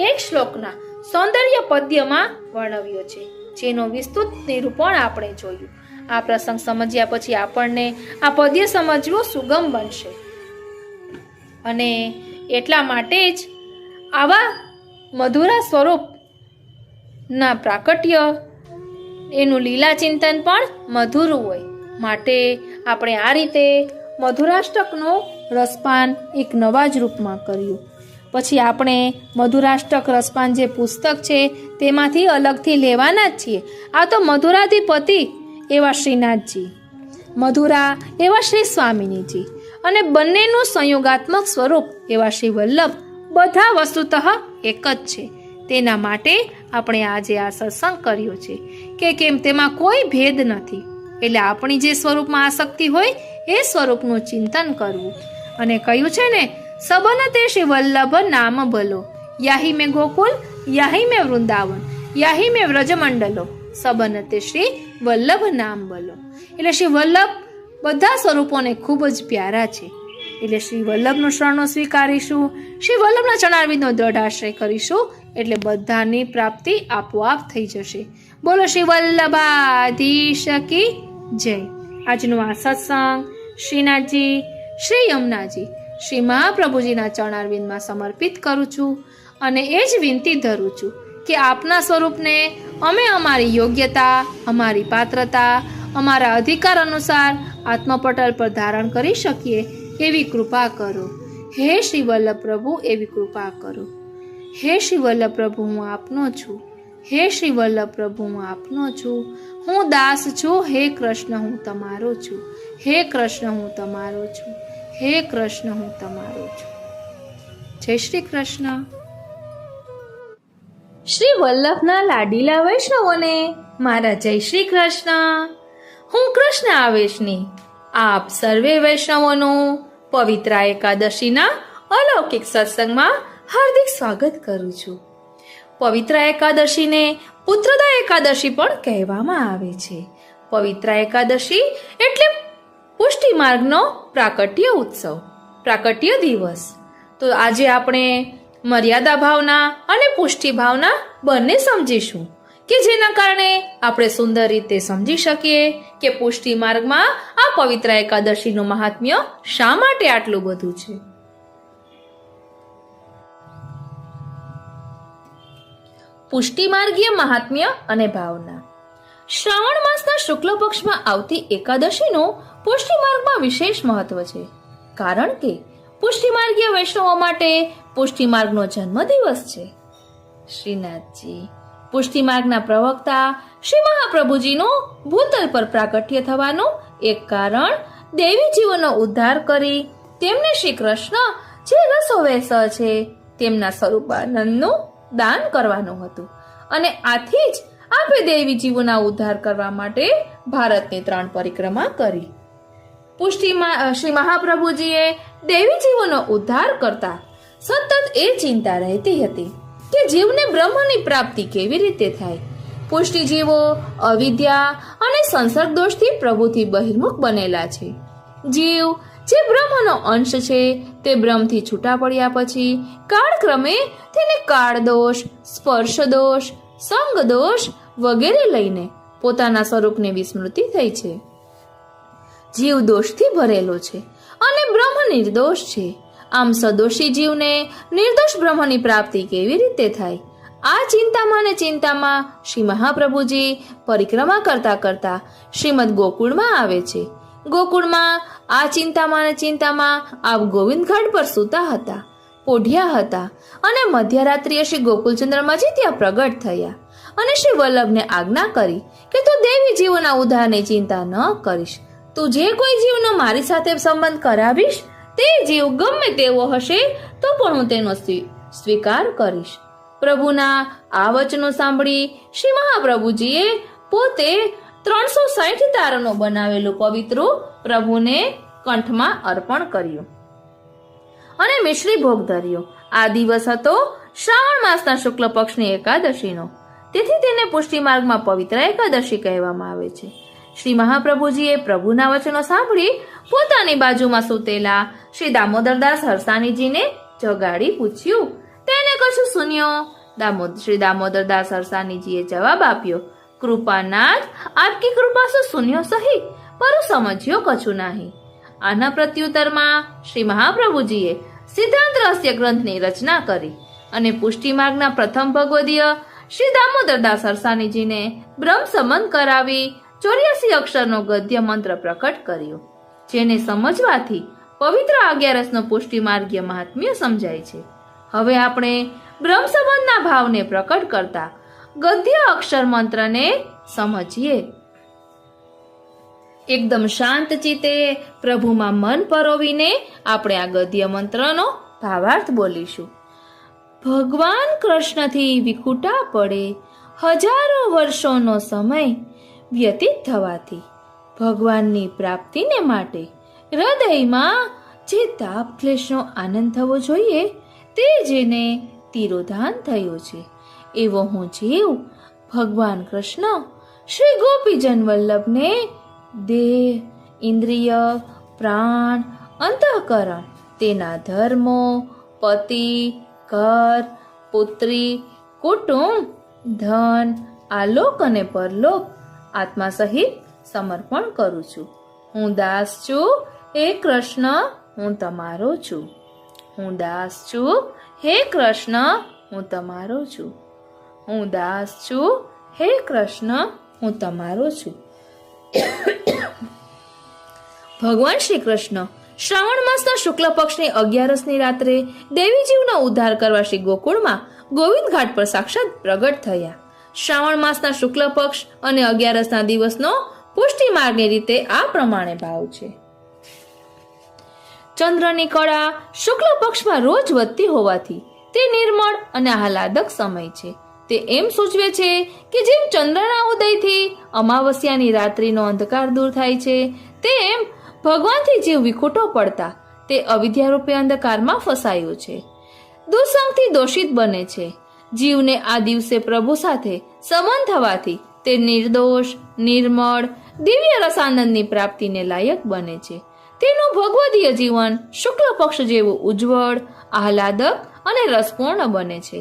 A: એક શ્લોકના સૌંદર્ય પદ્યમાં વર્ણવ્યો છે, જેનો વિસ્તૃત નિરૂપણ આપણે જોયું. આ પ્રસંગ સમજ્યા પછી આપણને આ પદ્ય સમજવું સુગમ બનશે. અને એટલા માટે જ આવા મધુરા સ્વરૂપના પ્રાકટ્ય એનું લીલા ચિંતન પણ મધુરું હોય. માટે આપણે આ રીતે મધુરાષ્ટકનું રસપાન એક નવા જ રૂપમાં કર્યું. પછી આપણે મધુરાષ્ટક રસપાન જે પુસ્તક છે તેમાંથી અલગથી લેવાના જ છીએ. આ તો મધુરાધિપતિ એવા શ્રીનાથજી, મધુરા એવા શ્રી સ્વામિનીજી અને બંનેનું સંયોગાત્મક સ્વરૂપ એવા શ્રી વલ્લભ બધા વસ્તુતઃ એક જ છે. તેના માટે આપણે આજે આ સત્સંગ કર્યો છે કે કેમ તેમાં કોઈ ભેદ નથી. એટલે આપણી જે સ્વરૂપમાં આસક્તિ હોય એ સ્વરૂપનું ચિંતન કરવું. અને કહ્યું છે ને, સબન તે શ્રી વલ્લભ નામ ભલો, યાહી મેં ગોકુલ, યાહી મેં વૃંદાવન, યાહી મેં વ્રજમંડલો, સબન તે શ્રી વલ્લભ નામ બોલો. એટલે શ્રી વલ્લભ બધા સ્વરૂપોને ખૂબ જ પ્યારા છે. એટલે શ્રી વલ્લભનું શરણો સ્વીકારીશું, શ્રી વલ્લભના ચરણારવિંદનો દ્રઢ આશ્રય કરીશું એટલે બધાની પ્રાપ્તિ આપોઆપ થઈ જશે. બોલો શ્રી વલ્લભાધીશ કી જય. આજનો આ સત્સંગ શ્રીનાથજી, શ્રી યમુનાજી, શ્રી મહાપ્રભુજીના ચરણારવિંદમાં સમર્પિત કરું છું અને એ જ વિનંતી ધરું છું કે આપના સ્વરૂપને અમે અમારી યોગ્યતા, અમારી પાત્રતા, અમારા અધિકાર અનુસાર આત્મપટલ પર ધારણ કરી શકીએ એવી કૃપા કરો. હે શ્રી વલ્લભ પ્રભુ, એવી કૃપા કરો. હે શ્રી વલ્લભ પ્રભુ, હું આપનો છું. હે શ્રી વલ્લભ પ્રભુ, હું આપનો છું. હું દાસ છું. હે કૃષ્ણ, હું તમારો છું. હે કૃષ્ણ, હું તમારો છું. હે કૃષ્ણ, હું તમારો છું. જય શ્રી કૃષ્ણ. શ્રી વલ્લભના લાડીલા વૈષ્ણવોને મારા જય શ્રી કૃષ્ણ. હું કૃષ્ણ આવેશની આપ સર્વે વૈષ્ણવોનું પવિત્ર એકાદશીના અલૌકિક સત્સંગમાં હાર્દિક સ્વાગત કરું છું. પવિત્ર એકાદશીને પુત્રદા એકાદશી પણ કહેવામાં આવે છે. પવિત્ર એકાદશી એટલે પુષ્ટિ માર્ગનો પ્રાકટ્ય ઉત્સવ, પ્રાકટ્ય દિવસ. તો આજે આપણે મર્યાદા ભાવના અને પુષ્ટિ ભાવના બંને સમજીશું કે જેના કારણે આપણે સુંદર રીતે સમજી શકીએ કે પુષ્ટિ માર્ગમાં આ પવિત્ર એકાદશીનું મહાત્મ્ય શા માટે આટલું બધું છે. પુષ્ટિ માર્ગીય મહાત્મ્ય અને ભાવના. શ્રાવણ માસના શુક્લ પક્ષમાં આવતી એકાદશીનું પુષ્ટિ માર્ગમાં વિશેષ મહત્વ છે, કારણ કે પુષ્ટિ માર્ગીય વૈષ્ણવો માટે પુષ્ટિ માર્ગનો જન્મદિવસ છે. શ્રીનાથજી, પુષ્ટિ માર્ગના પ્રવક્તા શ્રી મહાપ્રભુજીનું ભૂતલ પર પ્રાકટ્ય થવાનું એક કારણ દેવી જીવોનો ઉદ્ધાર કરી તેમને શ્રી કૃષ્ણ જે રસો વેસ છે તેમના સ્વરૂપાનંદનું દાન કરવાનું હતું. અને આથી જ આપે દેવી જીવોના ઉદ્ધાર કરવા માટે ભારતની 3 પરિક્રમા કરી. પુષ્ટિમાં શ્રી મહાપ્રભુજીએ દેવી જીવોનો ઉદ્ધાર કરતા સતત એ ચિંતા રહેતી હતી કે જીવને બ્રહ્મની પ્રાપ્તિ કેવી રીતે થાય. પુષ્ટિ જીવો અવિદ્યા અને સંસર્ગ દોષથી પ્રભુથી બહિર્મુખ બનેલા છે. જીવ જે બ્રહ્મનો અંશ છે તે બ્રહ્મથી છૂટા પડ્યા પછી કાળક્રમે તેને કાળ દોષ, સ્પર્શ દોષ, સંગ દોષ વગેરે લઈને પોતાના સ્વરૂપની વિસ્મૃતિ થઈ છે. જીવ દોષથી ભરેલો છે અને બ્રહ્મ નિર્દોષ છે. આમ સદોષી જીવને નિર્દોષ બ્રહ્મની પ્રાપ્તિ કેવી રીતે થાય? આ ચિંતામાં શ્રી મહાપ્રભુજી પરિક્રમા કરતા કરતા શ્રીમદ ગોકુળમાં આવે છે. ગોકુળમાં આ ચિંતામાં આપ ગોવિંદ ઘાટ પર સૂતા હતા, પોઢ્યા હતા અને મધ્યરાત્રિએ શ્રી ગોકુલચંદ્રમાજી ત્યાં પ્રગટ થયા અને શ્રી વલ્લભને આજ્ઞા કરી કે તું દેવી જીવોના ઉદ્ધારની ચિંતા ન કરીશ. તું જે કોઈ જીવનો મારી સાથે સંબંધ કરાવીશ તે જીવ ગમે તેવો હશે તો પણ હું તેનો સ્વીકાર કરીશ. પ્રભુના આ વચનો સાંભળી શ્રી મહાપ્રભુજીએ પોતે 360 તારનું બનાવેલું પવિત્ર પ્રભુને કંઠમાં અર્પણ કર્યું અને મિશ્રી ભોગ ધર્યો. આ દિવસ હતો શ્રાવણ માસના શુક્લ પક્ષની એકાદશીનો, તેથી તેને પુષ્ટિ માર્ગમાં પવિત્ર એકાદશી કહેવામાં આવે છે. શ્રી મહાપ્રભુજીએ પ્રભુના વચનો સાંભળી પોતાની બાજુમાં સૂતેલા શ્રી દામોદરદાસ હરસાણીજીને જગાડી પૂછ્યું. તેને કશું સુન્યો? શ્રી દામોદરદાસ હરસાણીજીએ જવાબ આપ્યો, કૃપાનાથ, આપકી કૃપા સો સુન્યો સહી, પર સમજ્યો કછું નહીં. આના પ્રત્યુત્તરમાં શ્રી મહાપ્રભુજીએ સિદ્ધાંત રહસ્ય ગ્રંથની રચના કરી અને પુષ્ટિ માર્ગના પ્રથમ ભગવદીય શ્રી દામોદરદાસ હરસાણીજીને બ્રહ્મ સંબંધ કરાવી 84 અક્ષરનો ગદ્ય મંત્ર પ્રકટ કર્યો, જેને સમજવાથી પવિત્ર 11નો પુષ્ટિ માર્ગીય મહાત્મ્ય સમજાય છે. હવે આપણે બ્રહ્મ સંબંધના ભાવને પ્રકટ કરતા ગદ્ય અક્ષર મંત્રને સમજીએ. એકદમ શાંત ચિત્તે પ્રભુમાં મન પરોવીને આપણે આ ગદ્ય મંત્રનો ભાવાર્થ બોલીશું. ભગવાન કૃષ્ણથી વિખૂટા પડે હજારો વર્ષોનો સમય વ્યતીત થવાથી ભગવાનની પ્રાપ્તિને માટે હૃદયમાં જે તાપ ક્લેશનો આનંદ થવો જોઈએ તે જેને તિરોધાન થયો છે એવો હું જીવ ભગવાન કૃષ્ણ શ્રી ગોપીજન વલ્લભને દેહ, ઇન્દ્રિય, પ્રાણ, અંતઃકરણ, તેના ધર્મો, પતિ, ઘર, પુત્રી, કુટુંબ, ધન, આલોક અને પરલોક આત્મા સહિત સમર્પણ કરું છું. હું દાસ છું, હે કૃષ્ણ, હું તમારો છું. હું દાસ છું, હે કૃષ્ણ, હું તમારો છું. હું દાસ છું, હે કૃષ્ણ, હું તમારો છું. ભગવાન શ્રી કૃષ્ણ શ્રાવણ માસના શુક્લ પક્ષની 11ની રાત્રે દેવીજીવનો ઉદ્ધાર કરવા શ્રી ગોકુળમાં ગોવિંદ ઘાટ પર સાક્ષાત પ્રગટ થયા. શ્રાવણ માસના શુક્લ પક્ષ અને 11ના દિવસનો પુષ્ટિ માર્ગની રીતે આ પ્રમાણે ભાવ છે. ચંદ્રની કળા શુક્લ પક્ષમાં રોજ વધતી હોવાથી તે નિર્મળ અને આહલાદક સમય છે. તે એમ સૂચવે છે કે જેમ ચંદ્રના ઉદયથી અમાવસ્યાની રાત્રિનો અંધકાર દૂર થાય છે, તેમ ભગવાનથી જીવ વિખૂટો પડતા તે અવિદ્યારૂપી અંધકારમાં ફસાયો છે. દુઃસંગથી દોષિત બને છે. જીવને આ દિવસે પ્રભુ સાથે સંબંધ થવાથી તે નિર્દોષ, નિર્મળ, દિવ્ય રસાનંદની પ્રાપ્તિને લાયક બને છે. તેનું ભગવદીય જીવન શુક્લ પક્ષ જેવું ઉજ્જવળ, આહલાદક અને રસપૂર્ણ બને છે.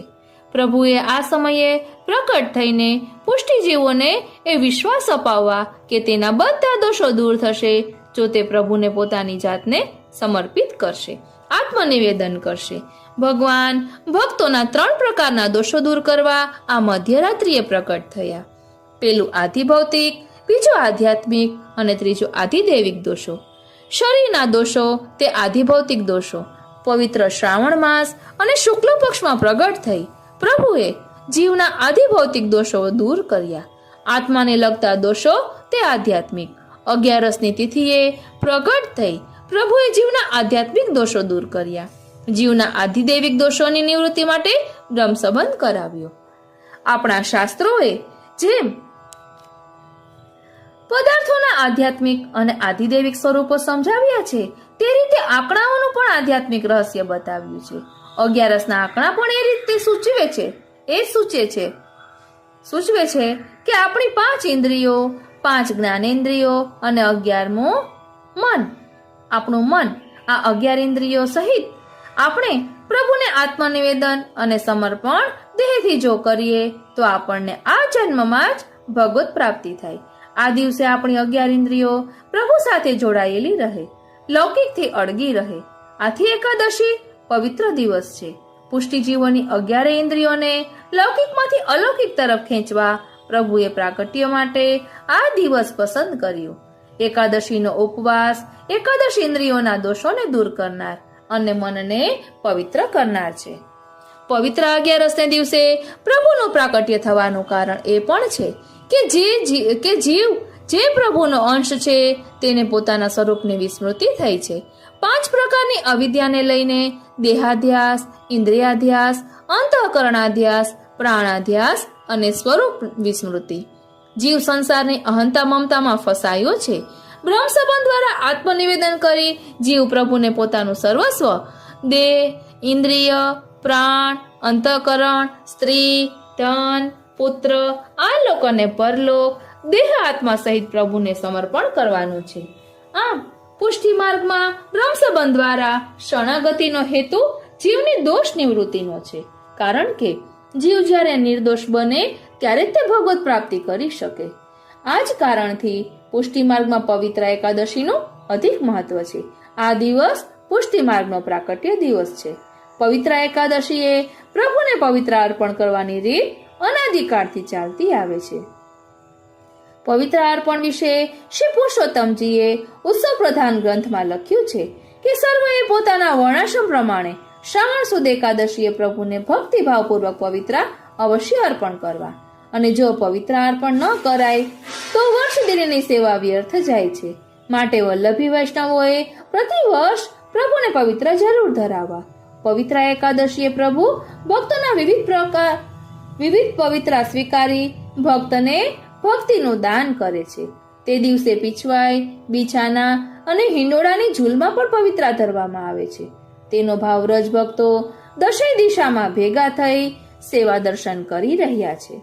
A: પ્રભુએ આ સમયે પ્રકટ થઈને પુષ્ટિજીવોને એ વિશ્વાસ અપાવવા કે તેના બધા દોષો દૂર થશે જો તે પ્રભુને પોતાની જાતને સમર્પિત કરશે, આત્મનિવેદન કરશે. ભગવાન ભક્તોના 3 પ્રકારના દોષો દૂર કરવા આ મધ્યરાત્રિએ પ્રકટ થયા. પેલું આધિભૌતિક, બીજું આધ્યાત્મિક અને ત્રીજું આધિદૈવિક દોષો. શરીરના દોષો તે આધિભૌતિક દોષો પવિત્ર શ્રાવણ માસ અને શુક્લ પક્ષમાં પ્રગટ થઈ પ્રભુએ જીવના આધિભૌતિક દોષો દૂર કર્યા. આત્માને લગતા દોષો તે આધ્યાત્મિક 11ની તિથિએ પ્રગટ થઈ પ્રભુએ જીવના આધ્યાત્મિક દોષો દૂર કર્યા. જીવના આધિદૈવિક દોષોની નિવૃત્તિ માટે બ્રહ્મ સંબંધ કરાવ્યો. આપણા શાસ્ત્રોએ જેમ પદાર્થોના આધ્યાત્મિક અને આધિદૈવિક સ્વરૂપો સમજાવ્યા છે તે રીતે આંકડાઓનું પણ આધ્યાત્મિક રહસ્ય બતાવ્યું છે. 11ના આંકડા પણ એ રીતે સૂચવે છે કે આપણી 5 ઇન્દ્રિયો, 5 જ્ઞાનેન્દ્રિયો અને 11મું મન, આપણું મન, આ 11 ઇન્દ્રિયો સહિત આપણે પ્રભુને આત્મનિવેદન અને સમર્પણ દેહથી જો કરીએ તો આપણને આ જન્મમાં જ ભગવત પ્રાપ્તિ થાય. આ દિવસે આપણી 11 ઇન્દ્રિયો પ્રભુ સાથે જોડાયેલી રહે, લૌકિકથી અળગી રહે. આથી એકાદશી પવિત્ર દિવસ છે. પુષ્ટિજીવોની 11 ઇન્દ્રિયોને લૌકિકમાંથી અલૌકિક તરફ ખેંચવા પ્રભુએ પ્રાગટ્ય માટે આ દિવસ પસંદ કર્યો. એકાદશીનો ઉપવાસ એકાદશ ઇન્દ્રિયોના દોષોને દૂર કરનાર અને મનને પવિત્ર કરનાર છે. પવિત્ર 11ને દિવસે પ્રભુનું પ્રાગટ્ય થવાનું કારણ એ પણ છે કે જીવ જે પ્રભુનો અંશ છે તેને પોતાના સ્વરૂપની વિસ્મૃતિ થઈ છે. 5 પ્રકારની અવિદ્યાને લઈને દેહાધ્યાસ, ઇન્દ્રિયાધ્યાસ, અંતઃકરણાધ્યાસ, પ્રાણાધ્યાસ અને સ્વરૂપ વિસ્મૃતિ. જીવ સંસારની અહંતા મમતામાં ફસાયો છે. બ્રહ્મ સંબંધ દ્વારા આત્મનિવેદન કરી જીવ પ્રભુને પોતાનું સર્વસ્વ, દેહ, ઇન્દ્રિય, પ્રાણ, અંતઃકરણ, સ્ત્રી, ધન, પુત્ર, આલોક અને પરલોક, દેહ આત્મા સહિત પ્રભુને સમર્પણ કરવાનું છે. આમ પુષ્ટિ માર્ગમાં બ્રહ્મ સંબંધ દ્વારા શરણાગતિનો હેતુ જીવની દોષ નિવૃત્તિનો છે. કારણ કે જીવ જ્યારે નિર્દોષ બને ત્યારે તે ભગવત પ્રાપ્તિ કરી શકે. આ જ કારણથી પુષ્ટિ માર્ગમાં પવિત્ર એકાદશીનું અધિક મહત્વ છે. આ દિવસ પુષ્ટિ માર્ગનો પ્રાકટ્ય દિવસ છે. પવિત્ર એકાદશી એ પ્રભુને પવિત્ર અર્પણ કરવાની રીત અનાદિકાળથી ચાલતી આવે છે. પવિત્ર અર્પણ વિશે શ્રી પુરુષોત્તમજીએ ઉત્સવ પ્રધાન ગ્રંથમાં લખ્યું છે કે સર્વએ પોતાના વર્ણાશ્રમ પ્રમાણે શ્રાવણ સુદ એકાદશીએ પ્રભુને ભક્તિભાવપૂર્વક પવિત્ર અવશ્ય અર્પણ કરવા, અને જો પવિત્ર અર્પણ ન કરાય તો વર્ષ દિનની સેવા વ્યર્થ જાય છે. માટે વલ્લભી વૈષ્ણવોએ પ્રતિવર્ષ પ્રભુને પવિત્ર જરૂર ધરાવવા. પવિત્ર એકાદશીએ પ્રભુ ભક્તોના વિવિધ પવિત્ર સ્વીકારી ભક્તને ભક્તિનું દાન કરે છે. તે દિવસે પીછવાઈ, બિછાના અને હિંડોળાની ઝૂલમાં પણ પવિત્રા ધરવામાં આવે છે. તેનો ભાવ વ્રજ ભક્તો દશેય દિશામાં ભેગા થઈ સેવા દર્શન કરી રહ્યા છે.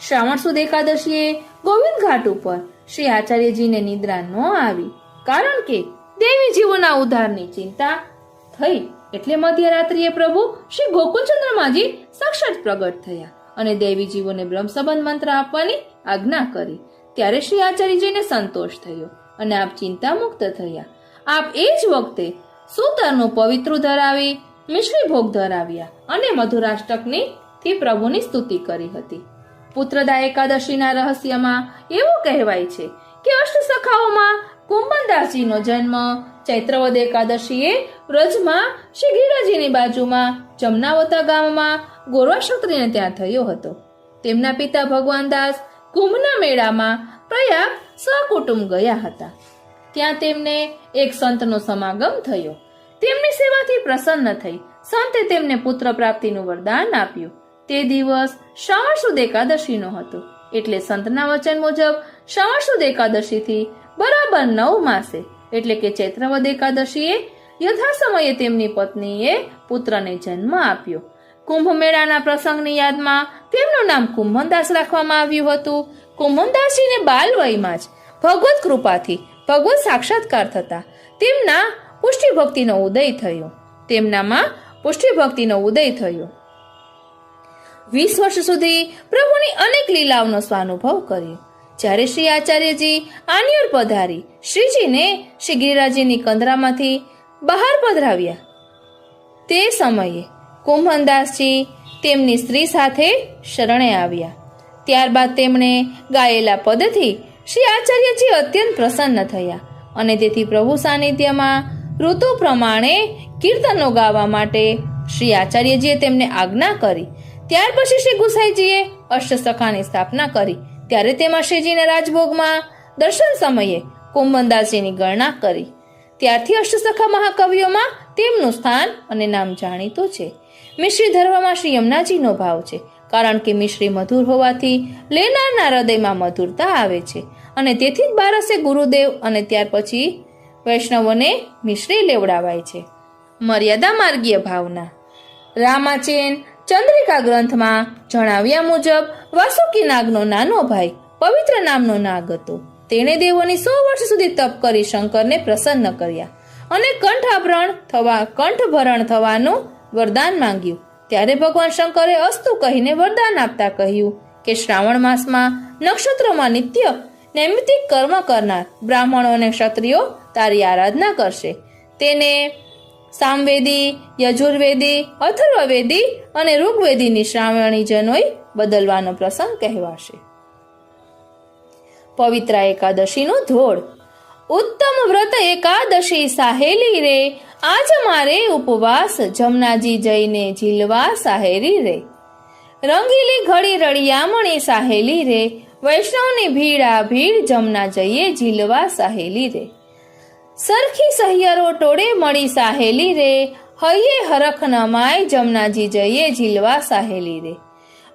A: શ્રાવણ સુદ એકાદશીએ ગોવિંદ ઘાટ ઉપર શ્રી આચાર્યજીને નિદ્રા ન આવી, કારણ કે દેવી જીવોના ઉદ્ધારની ચિંતા થઈ. એટલે મધ્યરાત્રિએ પ્રભુ શ્રી ગોકુળચંદ્રમાજી સાક્ષાત પ્રગટ થયા અને દેવી જીવોને બ્રહ્મ સંબંધ મંત્ર આપવાની આજ્ઞા કરી. ત્યારે શ્રી આચાર્યજીને સંતોષ થયો અને આપ ચિંતા મુક્ત થયા. આપ એ જ વખતે સૂતરનું પવિત્ર ધરાવી મિશ્રી ભોગ ધરાવ્યા અને મધુરાષ્ટકની થી પ્રભુની સ્તુતિ કરી હતી. પુત્રદા એકાદશીના રહસ્યમાં એવું કહેવાય છે કે અષ્ટસખાઓમાં કુંભનદાસજીનો જન્મ ચૈત્રવદ એકાદશીએ વ્રજમાં શ્રી ગીરાજીની બાજુમાં જમનાવતા ગામમાં ગોરવા ક્ષત્રિયને ત્યાં થયો હતો. તેમના પિતા ભગવાન દાસ કુંભના મેળામાં પ્રયાગ સહકુટુંબ ગયા હતા. ત્યાં તેમને એક સંતનો સમાગમ થયો. તેમની સેવાથી પ્રસન્ન થઈ સંતે તેમને પુત્ર પ્રાપ્તિનું વરદાન આપ્યું. તે દિવસ શ્રાવણ સુદ એકાદશીનો હતો. એટલે સંતના વચન મુજબ શ્રાવણ સુદ એકાદશીથી બરાબર 9 માસે એટલે કે ચૈત્રવદ એકાદશીએ યથા સમયે તેમની પત્નીએ પુત્રને જન્મ આપ્યો. કુંભ મેળાના પ્રસંગની યાદમાં તેમનું નામ કુંભનદાસ રાખવામાં આવ્યું હતું. કુંભનદાસજીને બાલ વયમાં જ ભગવત કૃપાથી ભગવત સાક્ષાત્કાર થતા તેમના પુષ્ટિ ભક્તિનો ઉદય થયો. તેમનામાં પુષ્ટિ ભક્તિનો ઉદય થયો. 20 વર્ષ સુધી પ્રભુની અનેક લીલાઓનો સ્વાનુભવ કર્યો. જ્યારે શ્રી આચાર્યજી આનિયોર પધારી શ્રીજીને શ્રી ગિરિરાજજીની કંદરામાંથી બહાર પધરાવ્યા. તે સમયે કુંભનદાસજી તેમની સ્ત્રી સાથે શરણે આવ્યા. ત્યારબાદ તેમણે ગાયેલા પદથી શ્રી આચાર્યજી અત્યંત પ્રસન્ન થયા અને તેથી પ્રભુ સાનિધ્યમાં ઋતુ પ્રમાણે કીર્તનો ગાવા માટે શ્રી આચાર્યજીએ તેમને આજ્ઞા કરી. ત્યાર પછી શ્રી ગુસાઈજીએ અષ્ટસખાની સ્થાપના કરી. ત્યારે તેમાં શ્રીજીને રાજભોગમાં દર્શન સમયે કુંભનદાસજીની ગણના કરી. ત્યારથી અષ્ટસખા મહાકવિઓમાં તેમનું સ્થાન અને નામ જાણીતું છે. મિશ્રી ધર્મમાં શ્રી યમુનાજીનો ભાવ છે, કારણ કે મિશ્રી મધુર હોવાથી લેનારના હૃદયમાં મધુરતા આવે છે અને તેથી જ બારસે ગુરુદેવ અને ત્યાર પછી વૈષ્ણવોને મિશ્રી લેવડાવાય છે. મર્યાદા માર્ગીય ભાવના. રામાચેન ચંદ્રિકા ગ્રંથમાં જણાવ્યા મુજબ વાસુકી નાગનો નાનો ભાઈ પવિત્ર નામનો નાગ હતો. તેણે દેવોની 100 વર્ષ સુધી તપ કરી શંકરને પ્રસન્ન કર્યા અને કંઠભરણ થવાનું વરદાન માંગ્યું. ત્યારે ભગવાન શંકરે અસ્તુ કહીને વરદાન આપતા કહ્યું કે શ્રાવણ માસમાં નક્ષત્રોમાં નિત્ય નૈમિત્તિક કર્મ કરનાર બ્રાહ્મણો અને ક્ષત્રિયો તારી આરાધના કરશે. તેને સામવેદી, યજુર્વેદી, અથર્વવેદી અને ઋગ્વેદીની શ્રાવણી જનોય બદલવાનો પ્રસંગ કહેવાશે. પવિત્ર એકાદશીનો ધોળ. ઉત્તમ વ્રત એકાદશી સાહેલી રે, આજ મારે ઉપવાસ જમનાજી જઈને ઝીલવા સાહેરી રે. રંગીલી ઘડી રળિયામણી સાહેલી રે, વૈષ્ણવની ભીડા ભીડ જમના જઈએ ઝીલવા સાહેલી રે. સરખી સહિયરો ટોળે મળી સાહેલી રે, હૈયે હરખ નમાય જમનાજી જઈએ ઝીલવા સાહેલી રે.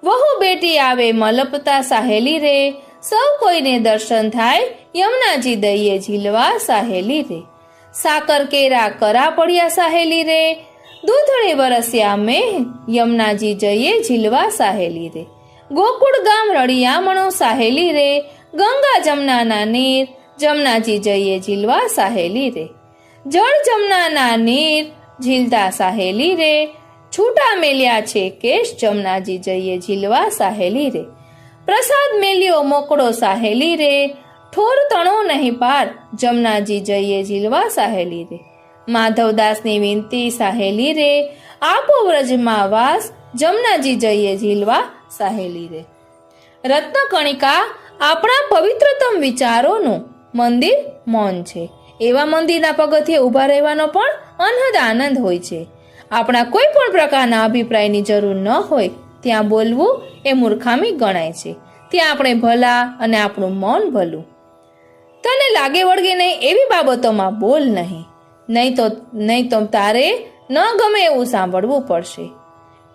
A: વહુ બેટી આવે મલપતા સાહેલી રે, સૌ કોઈને દર્શન થાય યમુનાજી દઈએ ઝીલવા સાહેલી રે. સાકર કેરા કરા પડ્યા સાહેલી રે, દૂધળે વરસ્યા મેં યમુનાજી જઈએ ઝીલવા સાહેલી રે. ગોકુળ ગામ રળિયામણો સાહેલી રે, ગંગા જમનાના નીર જમનાજી જઈએ ઝીલવા સાહેલી રે. જળ જમનાના નીર ઝીલતા સાહેલી રે, છૂટા મેલ્યા છે કેશ જમનાજી જઈએ ઝીલવા સાહેલી રે. પ્રસાદ મેલ્યો મોકળો સાહેલી રે, ઠોર તણો નહીં પાર જમનાજી જઈએ ઝીલવા સાહેલી રે. માધવદાસની વિનતી સાહેલી રે, આપો વ્રજમાં વાસ જમનાજી જઈએ ઝીલવા સાહેલી રે. રત્નકણિકા આપણા પવિત્રતમ વિચારોનું મંદિર મૌન છે. એવા મંદિરના પગથિયે ઊભા રહેવાનો પણ અનહદ આનંદ હોય છે. આપણા કોઈ પણ પ્રકારના અભિપ્રાયની જરૂર ન હોય ત્યાં બોલવું એ મૂર્ખામી ગણાય છે. ત્યાં આપણે ભલા અને આપણું મૌન ભલું. તને લાગે વળગે નહીં એવી બાબતોમાં બોલ નહીં તો તારે ન ગમે એવું સાંભળવું પડશે.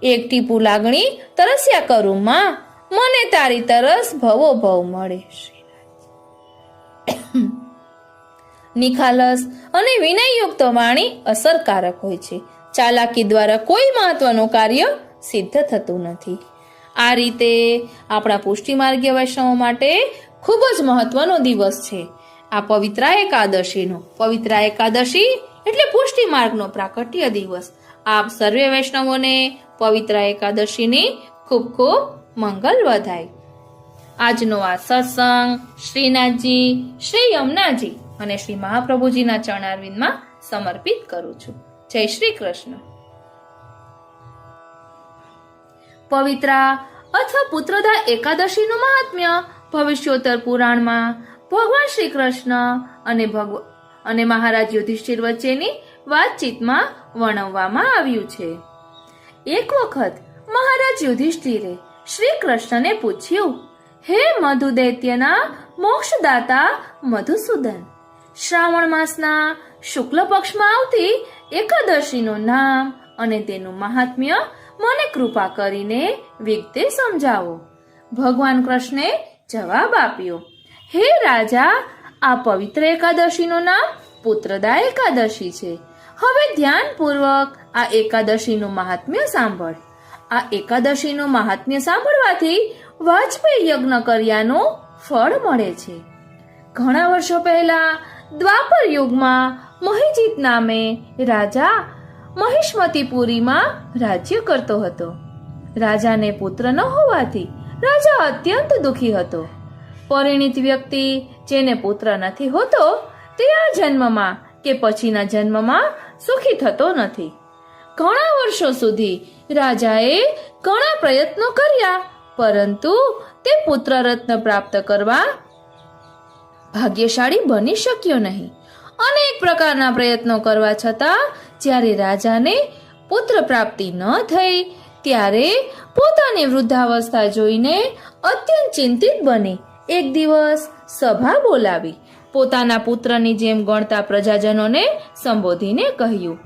A: એક ટીપું લાગણી તરસ્યા કરું માં, મને તારી તરસ ભવો ભવ મળે. નિખાલસ અને વિનયયુક્ત વાણી અસરકારક હોય છે. ચાલાકી દ્વારા કોઈ મહત્વનું કાર્ય સિદ્ધ થતું નથી. આ રીતે આપણા પુષ્ટિમાર્ગીય વૈષ્ણવો માટે ખૂબ જ મહત્વનો દિવસ છે આ પવિત્રા એકાદશીનો. પવિત્રા એકાદશી એટલે પુષ્ટિ માર્ગનો પ્રાકટ્ય દિવસ. આપ સર્વે વૈષ્ણવોને પવિત્રા એકાદશીની ખૂબ ખૂબ મંગલ વધાય. આજનો આ સત્સંગ શ્રીનાથજી, શ્રી યમુનાજી અને શ્રી મહાપ્રભુજીના ચરણારવિંદમાં સમર્પિત કરું છું. જય શ્રી કૃષ્ણ. પવિત્રા અથવા પુત્રદા એકાદશીનું મહાત્મ્ય ભવિષ્યોત્તર પુરાણમાં ભગવાન શ્રી કૃષ્ણ અને મહારાજ યુધિષ્ઠિર વચ્ચેની વાતચીતમાં વર્ણવવામાં આવ્યું છે. એક વખત મહારાજ યુધિષ્ઠિરે શ્રી કૃષ્ણને પૂછ્યું, હે મધુ દૈત્યના મોક્ષદાતા મધુસૂદન, શ્રાવણ માસના શુક્લ પક્ષમાં આવતી એકાદશીનું નામ અને તેનું મહાત્મ્ય મને કૃપા કરીને વિગતે સમજાવો. ભગવાન કૃષ્ણે જવાબ આપ્યો, હે રાજા, આ પવિત્ર એકાદશીનું નામ પુત્રદા એકાદશી છે. હવે ધ્યાનપૂર્વક આ એકાદશીનું મહાત્મ્ય સાંભળ. આ એકાદશીનું મહાત્મ્ય સાંભળવાથી વાજપેયી યજ્ઞ કર્યાનું ફળ મળે છે. ઘણા વર્ષો પહેલા દ્વાપર યુગમાં મહિજીત નામે રાજા મહિષ્મતીપુરીમાં રાજ્ય કરતો હતો. રાજાને પુત્ર ન હોવાથી રાજા અત્યંત દુઃખી હતો. પરિણીત વ્યક્તિ જેને પુત્ર નથી હોતો તે આ જન્મમાં કે પછીના જન્મમાં સુખી થતો નથી. ઘણા વર્ષો સુધી રાજાએ ઘણા પ્રયત્નો કર્યા, પરંતુ તે પુત્ર રત્ન પ્રાપ્ત કરવા ભાગ્યશાળી બની શક્યો નહીં. અનેક પ્રકારના પ્રયત્નો કરવા છતાં જ્યારે રાજાને પુત્ર પ્રાપ્તિ ન થઈ ત્યારે પોતાની વૃદ્ધાવસ્થા જોઈને અત્યંત ચિંતિત બની એક દિવસ સભા બોલાવી પોતાના પુત્રની જેમ ગણતા પ્રજાજનોને સંબોધીને કહ્યું,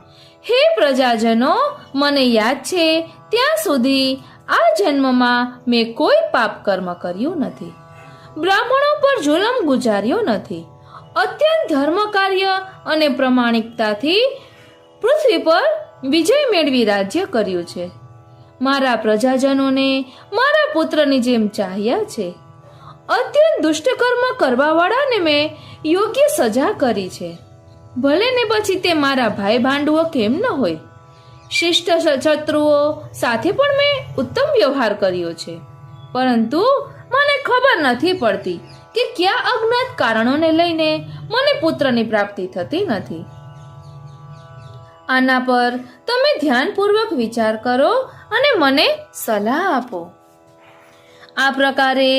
A: હે પ્રજાજનો, મને યાદ છે ત્યાં સુધી આ જન્મમાં મેં કોઈ પાપ કર્મ કર્યું નથી, બ્રાહ્મણો પર જુલમ ગુજાર્યો નથી, અત્યંત ધર્મ કાર્ય અને પ્રમાણિકતાથી પૃથ્વી પર વિજય મેળવી રાજ્ય કર્યું છે. મારા પ્રજાજનોને મારા પુત્રની જેમ ચાહ્યા છે. અત્યંત દુષ્ટ કર્મ કરવાવાળાને મેં યોગ્ય સજા કરી છે, ભલે ને પછી તે મારા ભાઈ ભાંડુઓ કેમ ન હોય. શિષ્ટ શત્રુઓ સાથે પણ મેં ઉત્તમ વ્યવહાર કર્યો છે, પરંતુ મને ખબર નથી પડતી કે કયા અજ્ઞાત કારણોને લઈને મને પુત્રની પ્રાપ્તિ થતી નથી. આના પર તમે ધ્યાનપૂર્વક વિચાર કરો અને મને સલાહ આપો. આ પ્રકારે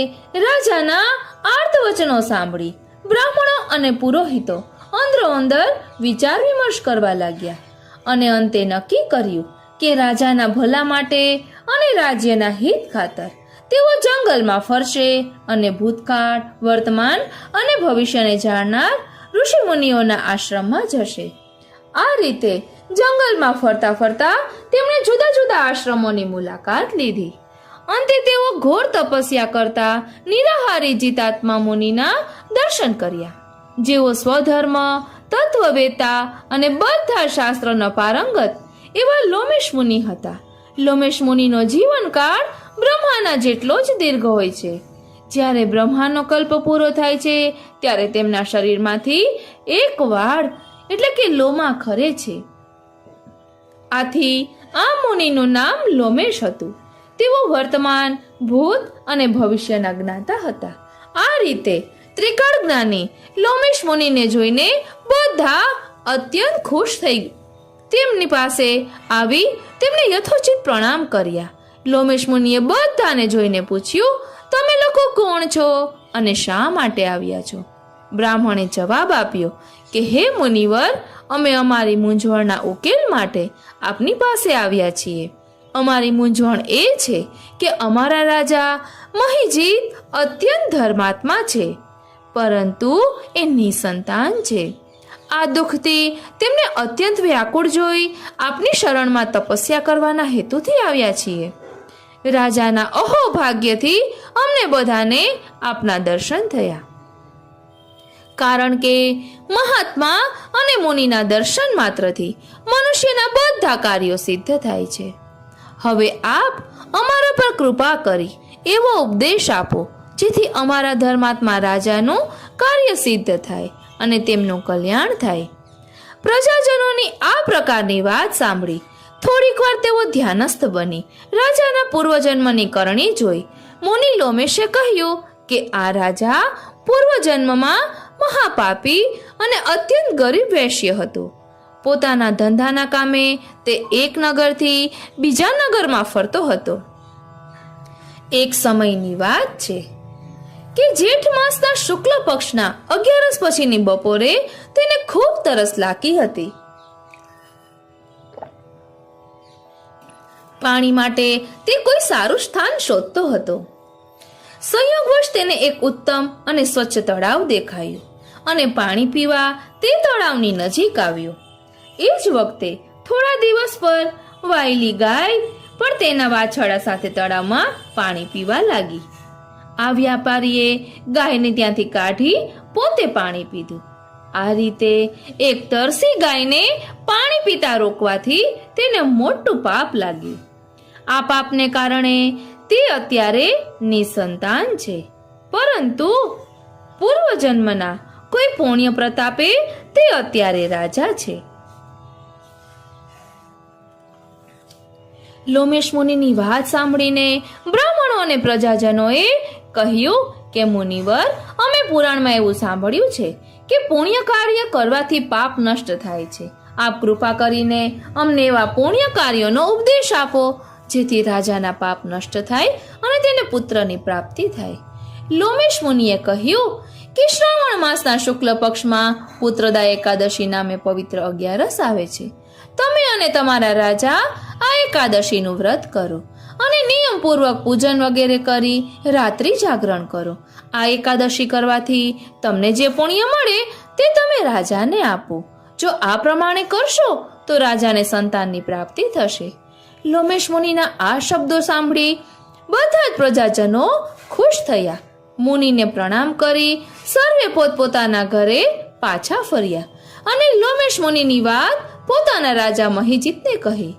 A: રાજાના આર્તવચનો સાંભળી બ્રાહ્મણો અને પુરોહિતો અંદરોઅંદર વિચાર વિમર્શ કરવા લાગ્યા અને અંતે નક્કી કર્યું કે રાજાના ભલા માટે અને રાજ્યના હિત ખાતર તેઓ જંગલમાં ફરશે અને ભૂતકાળ, વર્તમાન અને ભવિષ્યને જાણનાર ઋષિ મુનિઓના આશ્રમમાં જશે. આ રીતે જંગલમાં ફરતા ફરતા તેમણે જુદા જુદા આશ્રમોની મુલાકાત લીધી. અંતે તેઓ ઘોર તપસ્યા કરતા નિરાહારી જીતાત્મા મુનિના દર્શન કર્યા, જેઓ સ્વધર્મ, તત્વવેતા અને બધા શાસ્ત્રના પારંગત એવા લોમેશ મુનિ હતા. લોમેશ મુનિનો જીવનકાળ બ્રહ્માના જેટલો જ દીર્ઘ હોય છે. જ્યારે બ્રહ્માનો કલ્પ પૂરો થાય છે ત્યારે તેમના શરીરમાંથી એક વાળ એટલે કે લોમા ખરે છે. આથી આ મુનિનું નામ લોમેશ હતું. તેઓ વર્તમાન, ભૂત અને ભવિષ્યના જ્ઞાતા હતા. આ રીતે ત્રિકાળ જ્ઞાની લોમેશ મુનિને જોઈને બધા અત્યંત ખુશ થઈ તેમની પાસે આવી તેમને યથોચિત પ્રણામ કર્યા. લોમેશ મુનિએ બધાને જોઈને પૂછ્યું, તમે લોકો કોણ છો અને શા માટે આવ્યા છો? બ્રાહ્મણે જવાબ આપ્યો કે હે મુનિવર, અમે અમારી મૂંઝવણના ઉકેલ માટે આપની પાસે આવ્યા છીએ. અમારી મૂંઝવણ એ છે કે અમારા રાજા મહિજીત અત્યંત ધર્માત્મા છે, પરંતુ એ નિસંતાન છે. આ દુઃખથી તેમને અત્યંત વ્યાકુળ જોઈ આપની શરણમાં તપસ્યા કરવાના હેતુથી આવ્યા છીએ. રાજાના અહોભાગ્યથી અમને બધાને આપના દર્શન થયા, કારણ કે મહાત્મા અને મુનિના દર્શન માત્રથી મનુષ્યના બધા કાર્યો સિદ્ધ થાય છે. હવે આપ અમારા પર કૃપા કરી એવો ઉપદેશ આપો જેથી અમારા ધર્માત્મા રાજાનું કાર્ય સિદ્ધ થાય અને તેમનું કલ્યાણ થાય. પ્રજાજનોની આ પ્રકારની વાત સાંભળી થોડીક વાર તેઓ ધ્યાનસ્થ બની રાજાના પૂર્વજન્મની કરણી જોઈ. મુનિ લોમેશે કહ્યું કે આ રાજા પૂર્વજન્મમાં મહાપાપી અને અત્યંત ગરીબ વૈશ્ય હતો. પોતાના ધંધાના કામે તે એક નગરથી બીજા નગરમાં ફરતો હતો. એક સમયની વાત છે કે જેઠ માસના શુક્લ પક્ષના 11 પછીની બપોરે તેને ખૂબ તરસ લાગી હતી. પાણી માટે તે કોઈ સારું સ્થાન શોધતો હતો. સંયોગવશ તેને એક ઉત્તમ અને સ્વચ્છ તળાવ દેખાયું અને પાણી પીવા તે તળાવની નજીક આવ્યો. એ જ વખતે થોડા દિવસ પર વાયલી ગાય પણ તેના વાછરડા સાથે તળાવમાં પાણી પીવા લાગી. આ વ્યાપારીએ ગાયને ત્યાંથી કાઢી પોતે પાણી પીધું. આ રીતે એક તરસી ગાયને પાણી પીતા રોકવાથી તેને મોટું પાપ લાગ્યું. આ પાપને કારણે તે અત્યારે નિસંતાન છે, પરંતુ પૂર્વજન્મના કોઈ પુણ્ય પ્રતાપે તે અત્યારે રાજા છે. લોમેશ મુનિની વાત સાંભળીને બ્રાહ્મણો અને પ્રજાજનોએ કહ્યું કે મુનિવર, અમે પુરાણમાં એવું સાંભળ્યું છે કે પુણ્ય કાર્ય કરવાથી પાપ નષ્ટ થાય છે. આપ કૃપા કરીને અમને એવા પુણ્ય કાર્યોનો ઉપદેશ આપો જેથી રાજાના પાપ નષ્ટ થાય અને તેને પુત્રની પ્રાપ્તિ થાય. લોમેશ મુનિએ કહ્યું કે શ્રાવણ માસના શુક્લ પક્ષમાં પુત્રદા એકાદશી નામે પવિત્ર 11 આવે છે. તમે અને તમારા રાજા આ એકાદશીનું વ્રત કરો અને નિયમપૂર્વક પૂજન વગેરે કરી રાત્રિ જાગરણ કરો. આ એકાદશી કરવાથી તમને જે પુણ્ય મળે તે તમે રાજાને આપો. જો આ પ્રમાણે કરશો તો રાજાને સંતાનની પ્રાપ્તિ થશે. લોમેશ મુનિના આ શબ્દો સાંભળી બધા જ પ્રજાજનો ખુશ થયા. મુનિને પ્રણામ કરી સર્વે પોતપોતાના ઘરે પાછા ફર્યા અને લોમેશ મુનિની વાત પોતાના રાજા મહિજીતને કહી.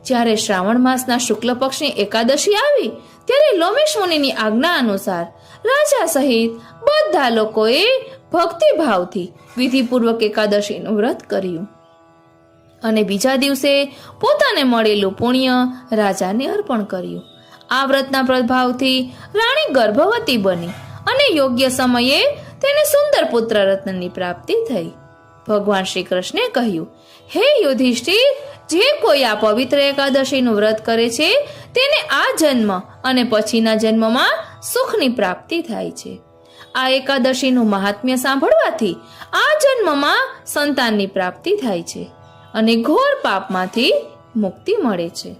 A: જ્યારે શ્રાવણ માસના શુક્લ પક્ષની એકાદશી આવી ત્યારે લોમેશ મુનિની આજ્ઞા અનુસાર રાજા સહિત બધા લોકોએ ભક્તિભાવથી વિધિપૂર્વક એકાદશીનું વ્રત કર્યું અને બીજા દિવસે પોતાને મળેલું પુણ્ય રાજાને અર્પણ કર્યું. આ વ્રતના પ્રભાવથી રાણી ગર્ભવતી બની અને યોગ્ય સમયે તેને સુંદર પુત્ર રત્નની પ્રાપ્તિ થઈ. ભગવાન શ્રી કૃષ્ણે કહ્યું, હે યુધિષ્ઠિર, જે કોઈ આ પવિત્ર એકાદશીનું વ્રત કરે છે તેને આ જન્મ અને પછીના જન્મમાં સુખની પ્રાપ્તિ થાય છે. આ એકાદશીનું મહાત્મ્ય સાંભળવાથી આ જન્મમાં સંતાનની પ્રાપ્તિ થાય છે અને ઘોર પાપમાંથી મુક્તિ મળે છે.